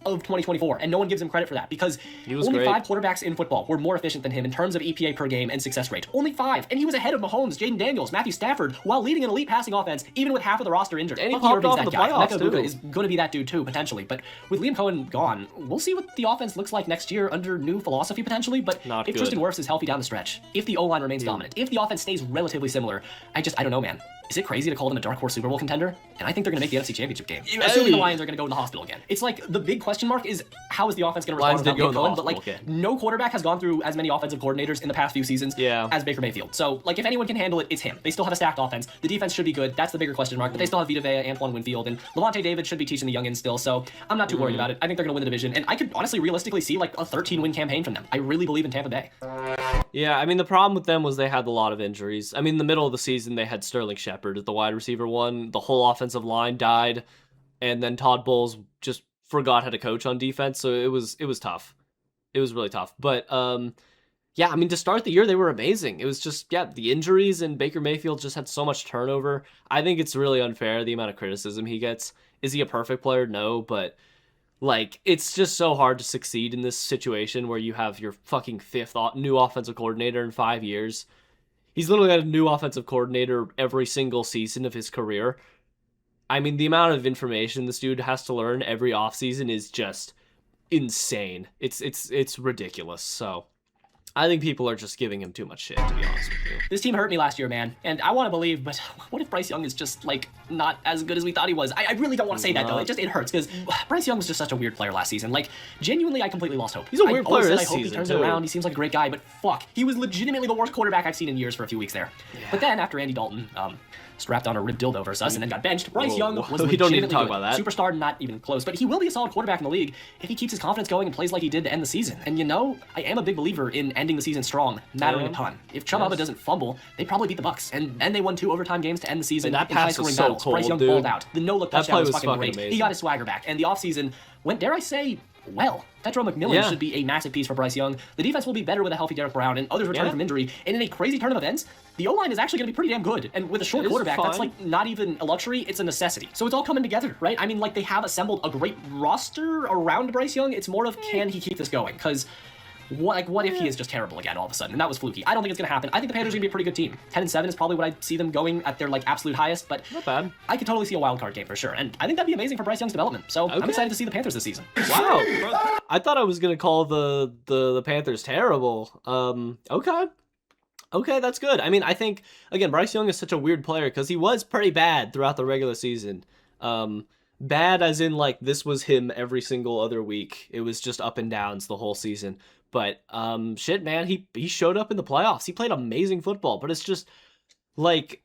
of 2024, and no one gives him credit for that because only 5 quarterbacks in football were more efficient than him in terms of EPA per game and success rate. Only 5, and he was ahead of Mahomes, Jaden Daniels, Matthew Stafford, while leading an elite passing offense, even with half of the roster injured. And he popped off in the playoffs too. Is going to be that dude too, potentially. But with Liam Cohen gone, we'll see what the offense looks like next year under new philosophy potentially. But if Tristan Wirfs is healthy down the stretch, if the O-line remains dominant, if the offense stays relatively similar, I don't know, man. Is it crazy to call them a dark horse Super Bowl contender? And I think they're going to make the NFC Championship game. Assuming the Lions are going to go to the hospital again. It's like the big question mark is how is the offense going to respond without Liam Cohen? But like no quarterback has gone through as many offensive coordinators in the past few seasons as Baker Mayfield. So like if anyone can handle it, it's him. They still have a stacked offense. The defense should be good. That's the bigger question mark. But they still have Vita Vea, Antoine Winfield, and Levante David should be teaching the youngins still. So I'm not too worried about it. I think they're going to win the division. And I could honestly realistically see like a 13-win campaign from them. I really believe in Tampa Bay. Yeah, I mean, the problem with them was they had a lot of injuries. I mean, in the middle of the season, they had Sterling Shepard as the wide receiver one. The whole offensive line died, and then Todd Bowles just forgot how to coach on defense, so it was tough. It was really tough. But, yeah, I mean, to start the year, they were amazing. It was just, the injuries, and Baker Mayfield just had so much turnover. I think it's really unfair, the amount of criticism he gets. Is he a perfect player? No, but like, it's just so hard to succeed in this situation where you have your fucking 5th new offensive coordinator in 5 years. He's literally had a new offensive coordinator every single season of his career. I mean, the amount of information this dude has to learn every offseason is just insane. It's ridiculous. So I think people are just giving him too much shit, to be honest with you. This team hurt me last year, man, and I want to believe, but what if Bryce Young is just, like, not as good as we thought he was? I really don't want to say that, though. It hurts, because Bryce Young was just such a weird player last season. Like, genuinely, I completely lost hope. He's a weird player this season, I hope he turns it around. He seems like a great guy, but fuck. He was legitimately the worst quarterback I've seen in years for a few weeks there. Yeah. But then, after Andy Dalton, strapped on a ribbed dildo versus us and then got benched, Bryce Young was legitimately don't need to talk about that. Superstar, not even close, but he will be a solid quarterback in the league if he keeps his confidence going and plays like he did to end the season. And you know, I am a big believer in ending the season strong, mattering a ton. If Chubb doesn't fumble, they probably beat the Bucs, and they won 2 overtime games to end the season. And that pass was so cold, Bryce Young dude. balled out. The no-look touchdown was fucking great. Amazing. He got his swagger back, and the offseason went, dare I say, well. Petro McMillan should be a massive piece for Bryce Young. The defense will be better with a healthy Derek Brown and others returning from injury. And in a crazy turn of events, the O-line is actually going to be pretty damn good. And with a short quarterback, that's like not even a luxury, it's a necessity. So it's all coming together, right? I mean, like they have assembled a great roster around Bryce Young. It's more of, can he keep this going? Because what if he is just terrible again all of a sudden? And that was fluky. I don't think it's going to happen. I think the Panthers are going to be a pretty good team. 10-7 is probably what I see them going at their like absolute highest, but not bad. I could totally see a wild card game for sure. And I think that'd be amazing for Bryce Young's development. So I'm excited to see the Panthers this season. Wow. I thought I was going to call the Panthers terrible. Okay, that's good. I mean, I think, again, Bryce Young is such a weird player because he was pretty bad throughout the regular season. Bad as in, like, this was him every single other week. It was just up and downs the whole season. But, shit, man, he showed up in the playoffs. He played amazing football, but it's just, like,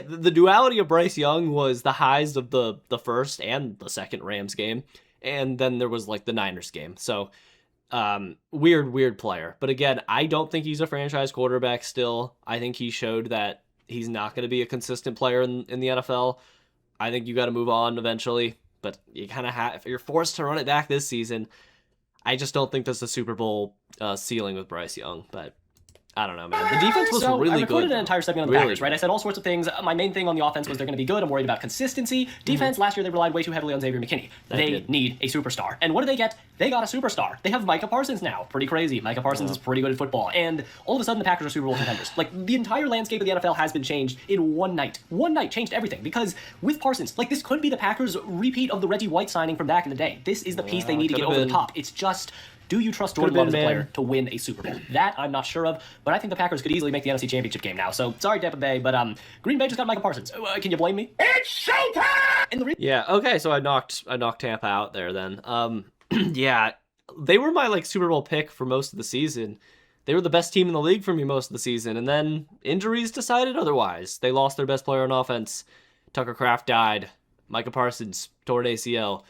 the duality of Bryce Young was the highs of the first and the second Rams game, and then there was, like, the Niners game. So, weird player. But again, I don't think he's a franchise quarterback still. I think he showed that he's not going to be a consistent player in the NFL. I think you got to move on eventually, but you kind of have, if you're forced to run it back this season, I just don't think there's a Super Bowl ceiling with Bryce Young, but I don't know, man. The defense was really good. I recorded an entire segment on the Packers, right? I said all sorts of things. My main thing on the offense was they're going to be good. I'm worried about consistency. Defense, last year they relied way too heavily on Xavier McKinney. They need a superstar. And what do they get? They got a superstar. They have Micah Parsons now. Pretty crazy. Micah Parsons is pretty good at football. And all of a sudden the Packers are Super Bowl contenders. Like, the entire landscape of the NFL has been changed in one night. One night changed everything. Because with Parsons, like, this could be the Packers' repeat of the Reggie White signing from back in the day. This is the piece they need to get over the top. It's just, do you trust Jordan Love as a player to win a Super Bowl? That I'm not sure of, but I think the Packers could easily make the NFC Championship game now. So, sorry, Tampa Bay, but Green Bay just got Michael Parsons. Can you blame me? It's showtime! Yeah, okay, so I knocked Tampa out there then. Yeah, they were my like Super Bowl pick for most of the season. They were the best team in the league for me most of the season, and then injuries decided otherwise. They lost their best player on offense. Tucker Kraft died. Micah Parsons tore an ACL.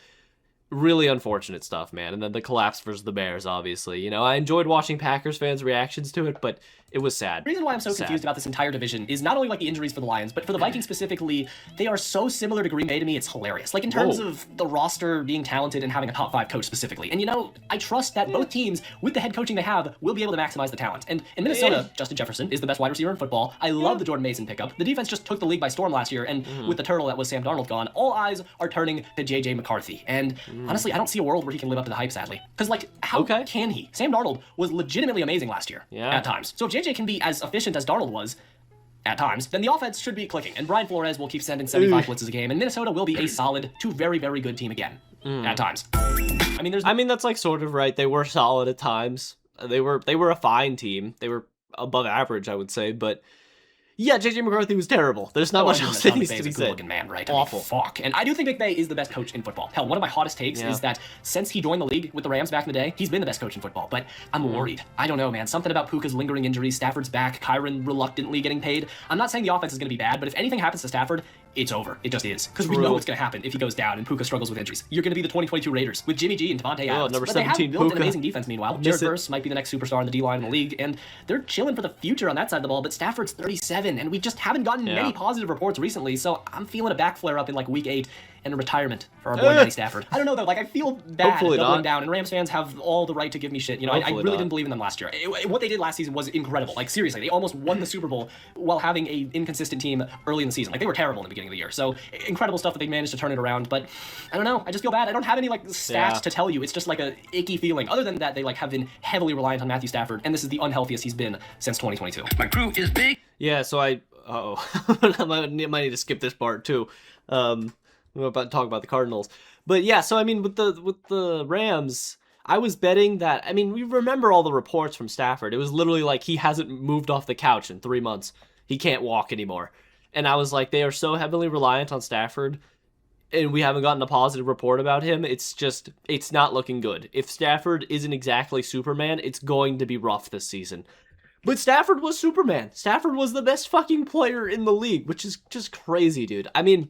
Really unfortunate stuff, man. And then the collapse versus the Bears, obviously. You know, I enjoyed watching Packers fans' reactions to it, but it was sad. The reason why I'm so confused about this entire division is not only like the injuries for the Lions, but for the Vikings specifically, they are so similar to Green Bay to me, it's hilarious. Like in terms of the roster being talented and having a top 5 coach specifically. And you know, I trust that both teams, with the head coaching they have, will be able to maximize the talent. And in Minnesota, Justin Jefferson is the best wide receiver in football. I love the Jordan Mason pickup. The defense just took the league by storm last year, and with the turtle that was Sam Darnold gone, all eyes are turning to JJ McCarthy. And honestly, I don't see a world where he can live up to the hype, sadly. Because like, how can he? Sam Darnold was legitimately amazing last year at times. So if JJ can be as efficient as Darnold was at times, then the offense should be clicking. And Brian Flores will keep sending 75 blitzes a game, and Minnesota will be a solid to very, very good team again at times. I mean, that's like sort of right. They were solid at times. They were a fine team. They were above average, I would say, but yeah, JJ McCarthy was terrible. There's not much else that needs to be said. Good-looking man, right? Awful. Fuck. And I do think McVay is the best coach in football. Hell, one of my hottest takes is that since he joined the league with the Rams back in the day, he's been the best coach in football. But I'm worried. I don't know, man. Something about Puka's lingering injuries, Stafford's back, Kyron reluctantly getting paid. I'm not saying the offense is going to be bad, but if anything happens to Stafford, it's over. It just is. Because we know what's going to happen if he goes down and Puka struggles with injuries. You're going to be the 2022 Raiders with Jimmy G and Devontae Adams. Number but 17 they have built Puka. an amazing defense meanwhile. Jared Verse might be the next superstar in the D-line in the league, and they're chilling for the future on that side of the ball, but Stafford's 37, and we just haven't gotten many positive reports recently, so I'm feeling a back flare up in like week 8 and a retirement for our boy Matty Stafford. I don't know though, like I feel bad doubling down, and Rams fans have all the right to give me shit. You know, I really didn't believe in them last year. What they did last season was incredible. Like seriously, they almost won the Super Bowl while having a inconsistent team early in the season. Like they were terrible in the beginning of the year. So incredible stuff that they managed to turn it around. But I don't know. I just feel bad. I don't have any like stats to tell you. It's just like a icky feeling. Other than that, they like have been heavily reliant on Matthew Stafford, and this is the unhealthiest he's been since 2022. My crew is big. Yeah, so I might need to skip this part too. I'm about to talk about the Cardinals. But yeah, so I mean with the Rams, I was betting that, I mean, we remember all the reports from Stafford. It was literally like he hasn't moved off the couch in 3 months. He can't walk anymore. And I was like, they are so heavily reliant on Stafford, and we haven't gotten a positive report about him. It's not looking good. If Stafford isn't exactly Superman, it's going to be rough this season. But Stafford was Superman. Stafford was the best fucking player in the league, which is just crazy, dude. I mean,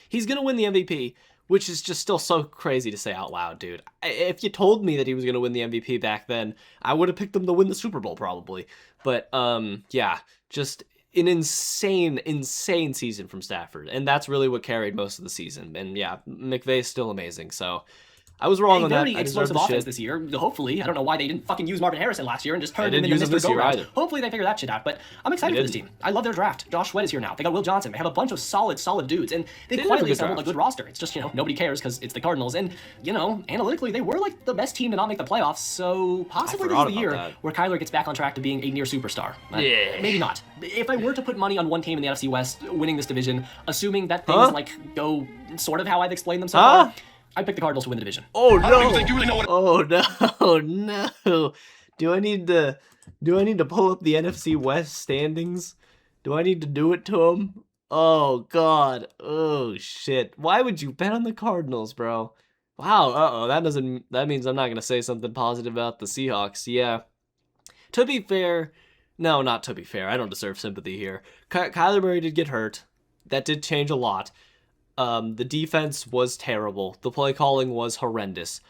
he's going to win the MVP, which is just still so crazy to say out loud, dude. If you told me that he was going to win the MVP back then, I would have picked him to win the Super Bowl probably. But yeah, just an insane season from Stafford. And that's really what carried most of the season. And yeah, McVay's still amazing, so I was wrong on that. Very explosive offense this year. Hopefully, I don't know why they didn't fucking use Marvin Harrison last year and just turned him into Mr. Go-Round. Hopefully they figure that shit out. But I'm excited for this team. I love their draft. Josh Sweat is here now. They got Will Johnson. They have a bunch of solid dudes, and they quietly assembled a good roster. It's just, you know, nobody cares because it's the Cardinals, and you know, analytically they were like the best team to not make the playoffs. So possibly this is the year where Kyler gets back on track to being a near superstar. Maybe not. If I were to put money on one team in the NFC West winning this division, assuming that things like go sort of how I've explained them so far, I picked the Cardinals to win the division. Oh no! I don't even think you really know what. Oh no! Do I need to pull up the NFC West standings? Do I need to do it to them? Oh god! Oh shit! Why would you bet on the Cardinals, bro? Wow. That means I'm not gonna say something positive about the Seahawks. Yeah. To be fair, no, not to be fair. I don't deserve sympathy here. Kyler Murray did get hurt. That did change a lot. The defense was terrible. The play calling was horrendous.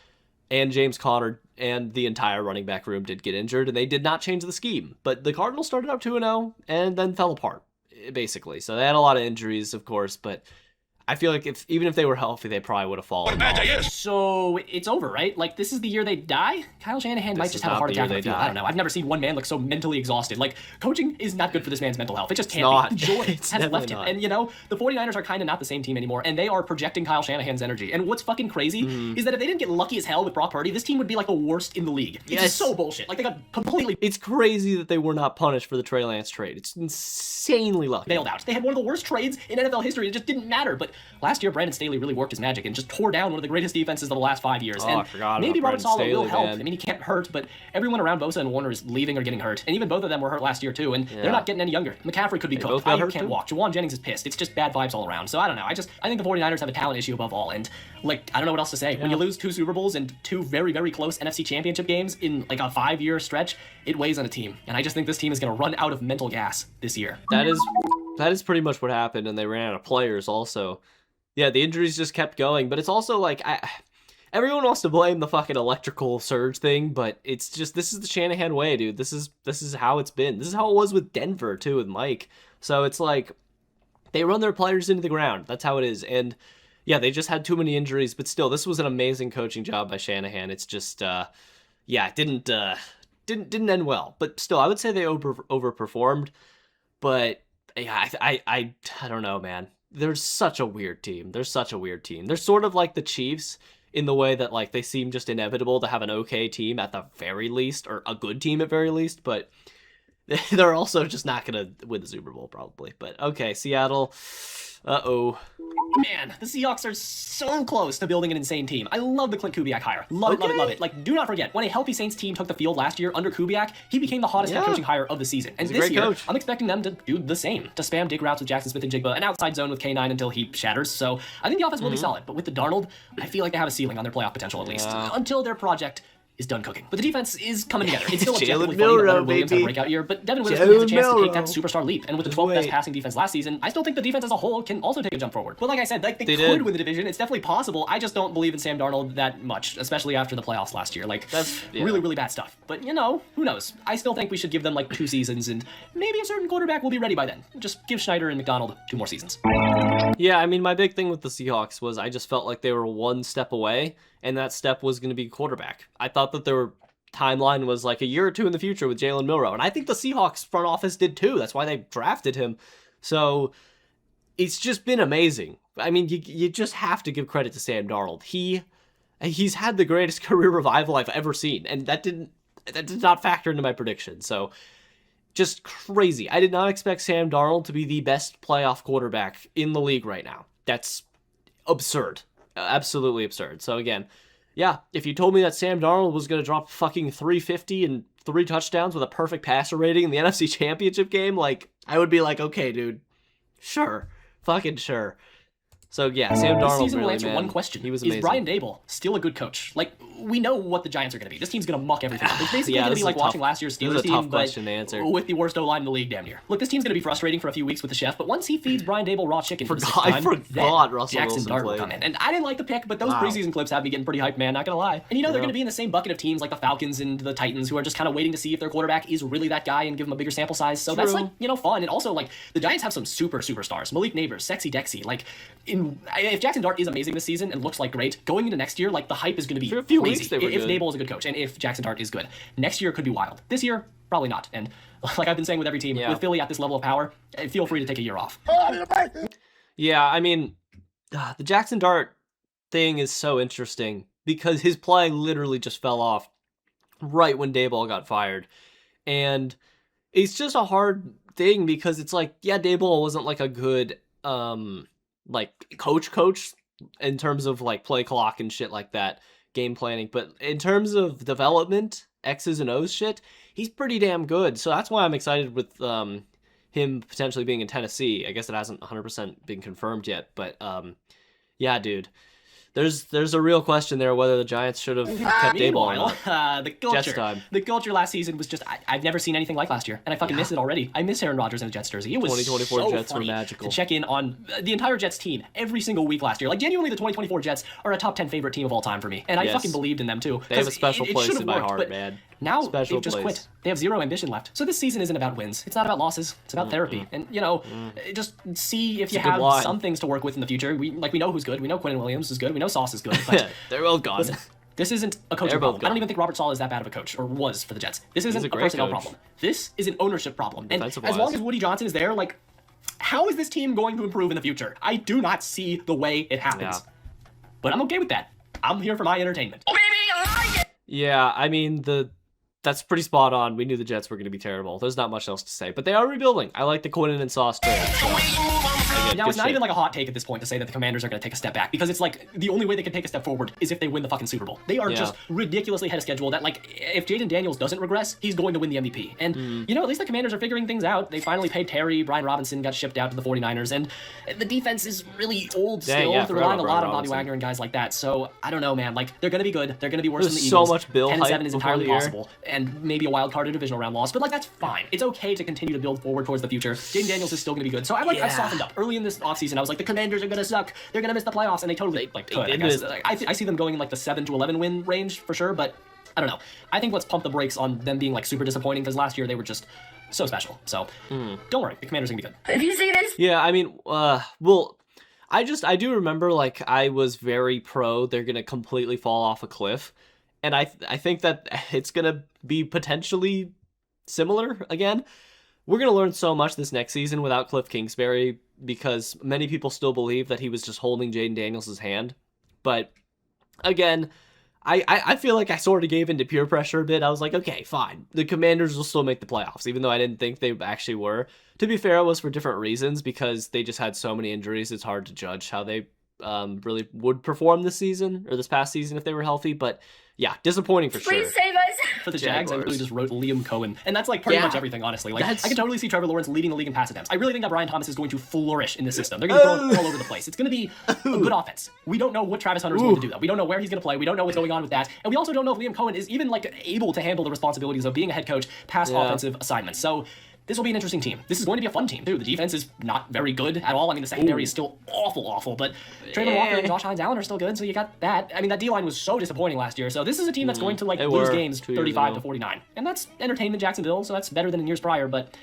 And James Conner and the entire running back room did get injured, and they did not change the scheme. But the Cardinals started out 2-0 and then fell apart, basically. So they had a lot of injuries, of course, but I feel like even if they were healthy, they probably would have fallen off. So it's over, right? Like, this is the year they die? Kyle Shanahan might just have a heart attack on the field. I don't know. I've never seen one man look so mentally exhausted. Like, coaching is not good for this man's mental health. It just can't be. Joy has left him. And, you know, the 49ers are kind of not the same team anymore, and they are projecting Kyle Shanahan's energy. And what's fucking crazy is that if they didn't get lucky as hell with Brock Purdy, this team would be like the worst in the league. It's just so bullshit. Like, they got completely... It's crazy that they were not punished for the Trey Lance trade. It's insanely lucky. Bailed out. They had one of the worst trades in NFL history. It just didn't matter. But last year Brandon Staley really worked his magic and just tore down one of the greatest defenses of the last 5 years. And I forgot maybe about Robert Brandon Saleh will Staley, help. man. I mean, he can't hurt, but everyone around Bosa and Warner is leaving or getting hurt. And even both of them were hurt last year too, and they're not getting any younger. McCaffrey could be both cooked. got I hurt, can't too? walk. Jawan Jennings is pissed. It's just bad vibes all around. So I don't know. I think the 49ers have a talent issue above all. And like, I don't know what else to say. When you lose 2 Super Bowls and 2 very, very close NFC Championship games in like a 5-year stretch, it weighs on a team. And I just think this team is going to run out of mental gas this year. That is pretty much what happened, and they ran out of players also. Yeah, the injuries just kept going, but it's also like everyone wants to blame the fucking electrical surge thing, but it's just, this is the Shanahan way, dude. This is how it's been. This is how it was with Denver too, with Mike. So it's like they run their players into the ground. That's how it is. And yeah, they just had too many injuries, but still, this was an amazing coaching job by Shanahan. It's just it didn't end well, but still, I would say they overperformed. But yeah, I don't know, man. They're such a weird team. They're sort of like the Chiefs in the way that like they seem just inevitable to have an okay team at the very least, or a good team at very least, but they're also just not gonna win the Super Bowl probably. But okay, Seattle. Uh-oh. Man, the Seahawks are so close to building an insane team. I love the Clint Kubiak hire. Love it. Like, do not forget, when a healthy Saints team took the field last year under Kubiak, he became the hottest head coaching hire of the season. And this year, coach. I'm expecting them to do the same, to spam dig routes with Jackson Smith and Jigba, an outside zone with K9 until he shatters. So I think the offense will be solid. But with the Darnold, I feel like they have a ceiling on their playoff potential at least, until their project is done cooking. But the defense is coming together. It's still objectively funny that Leonard Williams had a breakout year, but Devin Witherspoon has a chance to take that superstar leap. And with the 12th best passing defense last season, I still think the defense as a whole can also take a jump forward. But like I said, like they could win the division. It's definitely possible. I just don't believe in Sam Darnold that much, especially after the playoffs last year. Like, that's really, really bad stuff. But you know, who knows? I still think we should give them like 2 seasons, and maybe a certain quarterback will be ready by then. Just give Schneider and McDonald 2 more seasons. Yeah, I mean, my big thing with the Seahawks was I just felt like they were 1 step away, and that step was going to be quarterback. I thought that their timeline was like a year or 2 in the future with Jalen Milroe, and I think the Seahawks front office did too. That's why they drafted him. So it's just been amazing. I mean, you just have to give credit to Sam Darnold. He's had the greatest career revival I've ever seen, and that did not factor into my prediction. So just crazy. I did not expect Sam Darnold to be the best playoff quarterback in the league right now. That's absurd. Absolutely absurd. So again, yeah, if you told me that Sam Darnold was going to drop fucking 350 and 3 touchdowns with a perfect passer rating in the NFC Championship game, like, I would be like, okay, dude, sure, fucking sure. So yeah, Sam Darnold. This season will really, answer man, one question: he was amazing. Is Brian Daboll still a good coach? Like, we know what the Giants are going to be. This team's going to muck everything up. It's basically going to be like watching last year's Steelers team, but with the worst O-line in the league, damn near. Look, this team's going to be frustrating for a few weeks with the chef, but once he feeds Brian Daboll raw chicken for the 6th time, I forgot Russell Jackson Wilson Dart will come in. And I didn't like the pick, but those preseason clips have me getting pretty hyped, man. Not gonna lie. And you know they're going to be in the same bucket of teams like the Falcons and the Titans, who are just kind of waiting to see if their quarterback is really that guy and give him a bigger sample size. So that's like, you know, fun. And also, like, the Giants have some superstars. Malik Neighbors, Sexy Dexy. Like, if Jackson Dart is amazing this season and looks like great, going into next year, like, the hype is going to be crazy. If Daboll is a good coach and if Jackson Dart is good, next year could be wild. This year, probably not. And like I've been saying with every team, with Philly at this level of power, feel free to take a year off. Yeah, I mean, the Jackson Dart thing is so interesting because his play literally just fell off right when Daboll got fired. And it's just a hard thing because it's like, yeah, Daboll wasn't like a good like coach in terms of like play clock and shit like that, game planning, but in terms of development, X's and O's shit, he's pretty damn good. So that's why I'm excited with him potentially being in Tennessee. I guess it hasn't 100% been confirmed yet, but yeah, dude. There's a real question there whether the Giants should have kept Daboll or not. The culture last season was just, I've never seen anything like last year, and I fucking miss it already. I miss Aaron Rodgers in a Jets jersey. It was 2024 so Jets funny were magical. to check in on the entire Jets team every single week last year. Like, genuinely, the 2024 Jets are a top 10 favorite team of all time for me, and I fucking believed in them too. They have a special place in my heart, man. Now they've just quit. They have zero ambition left. So this season isn't about wins. It's not about losses. It's about therapy. And, you know, just see if you have some things to work with in the future. We know who's good. We know Quinnen Williams is good. We know Sauce is good. But they're both gone. Listen, this isn't a coaching problem. I don't even think Robert Saleh is that bad of a coach, or was for the Jets. This isn't a personnel problem. This is an ownership problem. And as long as Woody Johnson is there, like, how is this team going to improve in the future? I do not see the way it happens. But I'm okay with that. I'm here for my entertainment. Yeah, I mean, the That's pretty spot on. We knew the Jets were going to be terrible. There's not much else to say, but they are rebuilding. I like the Quinnen and Sauce trade. So. Again, now, it's not shit. even like a hot take at this point to say that the Commanders are going to take a step back, because it's like the only way they can take a step forward is if they win the fucking Super Bowl. They are just ridiculously ahead of schedule. That, like, if Jaden Daniels doesn't regress, he's going to win the MVP. And, you know, at least the Commanders are figuring things out. They finally paid Terry. Brian Robinson got shipped out to the 49ers, and the defense is really old still. They're relying a lot on Bobby Wagner and guys like that. So, I don't know, man. Like, they're going to be good. They're going to be worse than the Eagles. So much Bill 10-7 is entirely year. possible. And maybe a wild card or divisional round loss, but, like, that's fine. It's okay to continue to build forward towards the future. Jaden Daniels is still going to be good. So, I've softened up. Early in this offseason, I was like, the Commanders are going to suck. They're going to miss the playoffs, and they totally could. I guess. I see them going in like the 7 to 11 win range for sure, but I don't know. I think let's pump the brakes on them being like super disappointing, because last year they were just so special. So don't worry, the Commanders are gonna be good. If you see this, Yeah, I mean, well, I do remember, like, I was very pro they're gonna completely fall off a cliff, and I think that it's gonna be potentially similar again. We're going to learn so much this next season without Cliff Kingsbury, because many people still believe that he was just holding Jaden Daniels' hand. But, again, I feel like I sort of gave into peer pressure a bit. I was like, okay, fine. The Commanders will still make the playoffs, even though I didn't think they actually were. To be fair, it was for different reasons, because they just had so many injuries. It's hard to judge how they really would perform this season, or this past season, if they were healthy. But, yeah, disappointing for sure. please save us. For the Jags, I really just wrote Liam Cohen, and that's like pretty much everything, honestly. Like, I can totally see Trevor Lawrence leading the league in pass attempts. I really think that Brian Thomas is going to flourish in this system. They're going to throw it all over the place. It's going to be a good offense. We don't know what Travis Hunter is going to do, though. We don't know where he's going to play. We don't know what's going on with that, and we also don't know if Liam Cohen is even like able to handle the responsibilities of being a head coach past offensive assignments. So this will be an interesting team. This is going to be a fun team, too. The defense is not very good at all. I mean, the secondary is still awful, but Trayvon Walker and Josh Hines-Allen are still good, so you got that. I mean, that D-line was so disappointing last year, so this is a team that's going to, like, lose games 35-49. And that's entertainment Jacksonville, so that's better than in years prior, but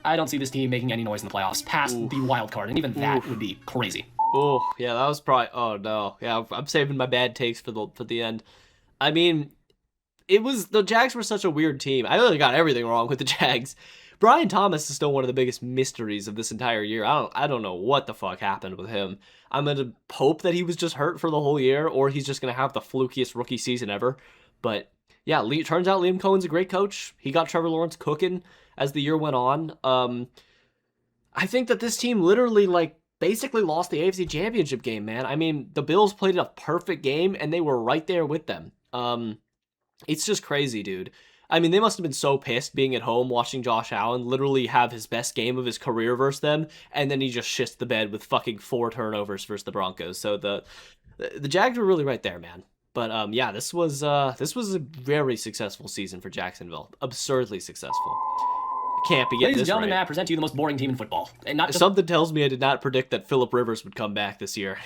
I don't see this team making any noise in the playoffs past the wild card, and even that would be crazy. Oh, yeah, that was probably... Oh, no. Yeah, I'm saving my bad takes for the end. I mean, the Jags were such a weird team. I really got everything wrong with the Jags. Brian Thomas is still one of the biggest mysteries of this entire year. I don't know what the fuck happened with him. I'm going to hope that he was just hurt for the whole year, or he's just going to have the flukiest rookie season ever. But yeah, turns out Liam Cohen's a great coach. He got Trevor Lawrence cooking as the year went on. I think that this team literally, like, basically lost the AFC Championship game, man. I mean, the Bills played a perfect game, and they were right there with them. It's just crazy, dude. I mean, they must have been so pissed being at home watching Josh Allen literally have his best game of his career versus them, and then he just shits the bed with fucking 4 turnovers versus the Broncos. So the Jags were really right there, man. But yeah, this was a very successful season for Jacksonville. Absurdly successful. I can't be getting Ladies and this gentlemen, right. may I present to you the most boring team in football, and not just Something tells me I did not predict that Phillip Rivers would come back this year.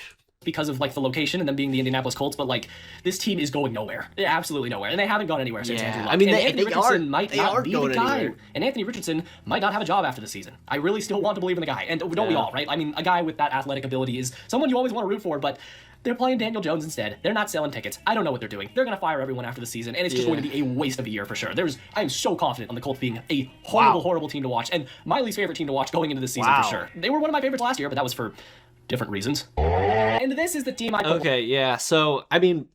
because of like the location and them being the Indianapolis Colts, but like this team is going nowhere. Absolutely nowhere. And they haven't gone anywhere since Andrew Luck. I mean, and they Anthony Richardson are, might they not are be going the guy. anywhere. And Anthony Richardson might not have a job after the season. I really still want to believe in the guy. And don't we all, right? I mean, a guy with that athletic ability is someone you always want to root for, but they're playing Daniel Jones instead. They're not selling tickets. I don't know what they're doing. They're going to fire everyone after the season, and it's just going to be a waste of a year for sure. I am so confident on the Colts being a horrible team to watch, and my least favorite team to watch going into this season for sure. They were one of my favorites last year, but that was for different reasons. And this is the team I... Okay, yeah, so, I mean,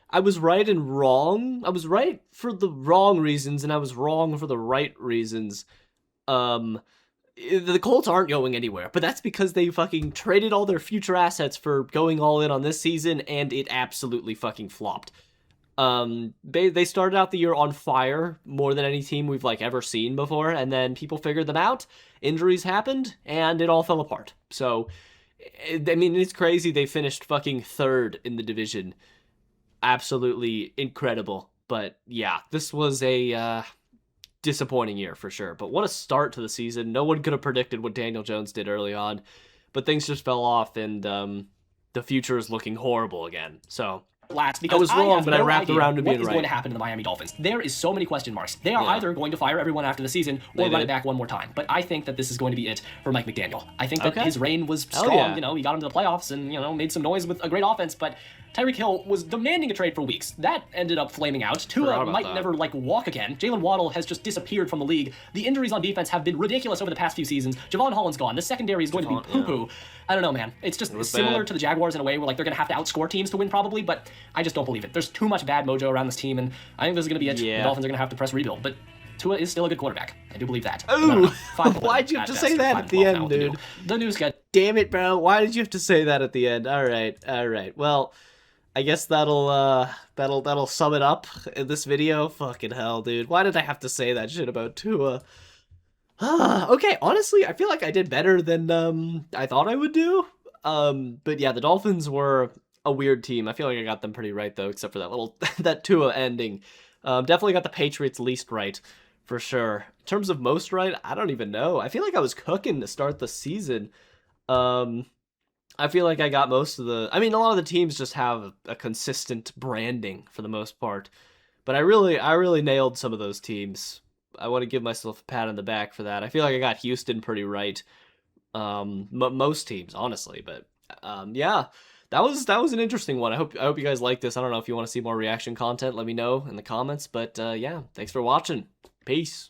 I was right and wrong. I was right for the wrong reasons, and I was wrong for the right reasons. The Colts aren't going anywhere, but that's because they fucking traded all their future assets for going all in on this season, and it absolutely fucking flopped. They started out the year on fire more than any team we've like ever seen before, and then people figured them out, injuries happened, and it all fell apart. So, I mean, it's crazy they finished fucking third in the division. Absolutely incredible. But yeah, this was a disappointing year for sure. But what a start to the season. No one could have predicted what Daniel Jones did early on, but things just fell off, and the future is looking horrible again. So because I was wrong, but I wrapped around to being what is right. going to happen to the Miami Dolphins? There is so many question marks. They are either going to fire everyone after the season or run it back one more time. But I think that this is going to be it for Mike McDaniel. I think that his reign was strong. Yeah. You know, he got him to the playoffs and, you know, made some noise with a great offense. But Tyreek Hill was demanding a trade for weeks. That ended up flaming out. Tua might never, walk again. Jalen Waddle has just disappeared from the league. The injuries on defense have been ridiculous over the past few seasons. Javon Holland's gone. The secondary is going to be poo-poo. I don't know, man. It's just similar to the Jaguars in a way where, they're going to have to outscore teams to win probably, but I just don't believe it. There's too much bad mojo around this team, and I think this is going to be it. The Dolphins are going to have to press rebuild, but Tua is still a good quarterback. I do believe that. Ooh, why'd you have to say that at the end, dude? The news got... Damn it, bro. Why did you have to say that at the end? All right. Well, I guess that'll sum it up in this video. Fucking hell, dude. Why did I have to say that shit about Tua? Okay, honestly, I feel like I did better than I thought I would do. But yeah, the Dolphins were a weird team. I feel like I got them pretty right though, except for that Tua ending. Definitely got the Patriots least right, for sure. In terms of most right, I don't even know. I feel like I was cooking to start the season. I feel like I got most of the... I mean, a lot of the teams just have a consistent branding for the most part. But I really nailed some of those teams. I want to give myself a pat on the back for that. I feel like I got Houston pretty right. Most teams, honestly. But yeah, that was an interesting one. I hope you guys like this. I don't know if you want to see more reaction content. Let me know in the comments. But yeah, thanks for watching. Peace.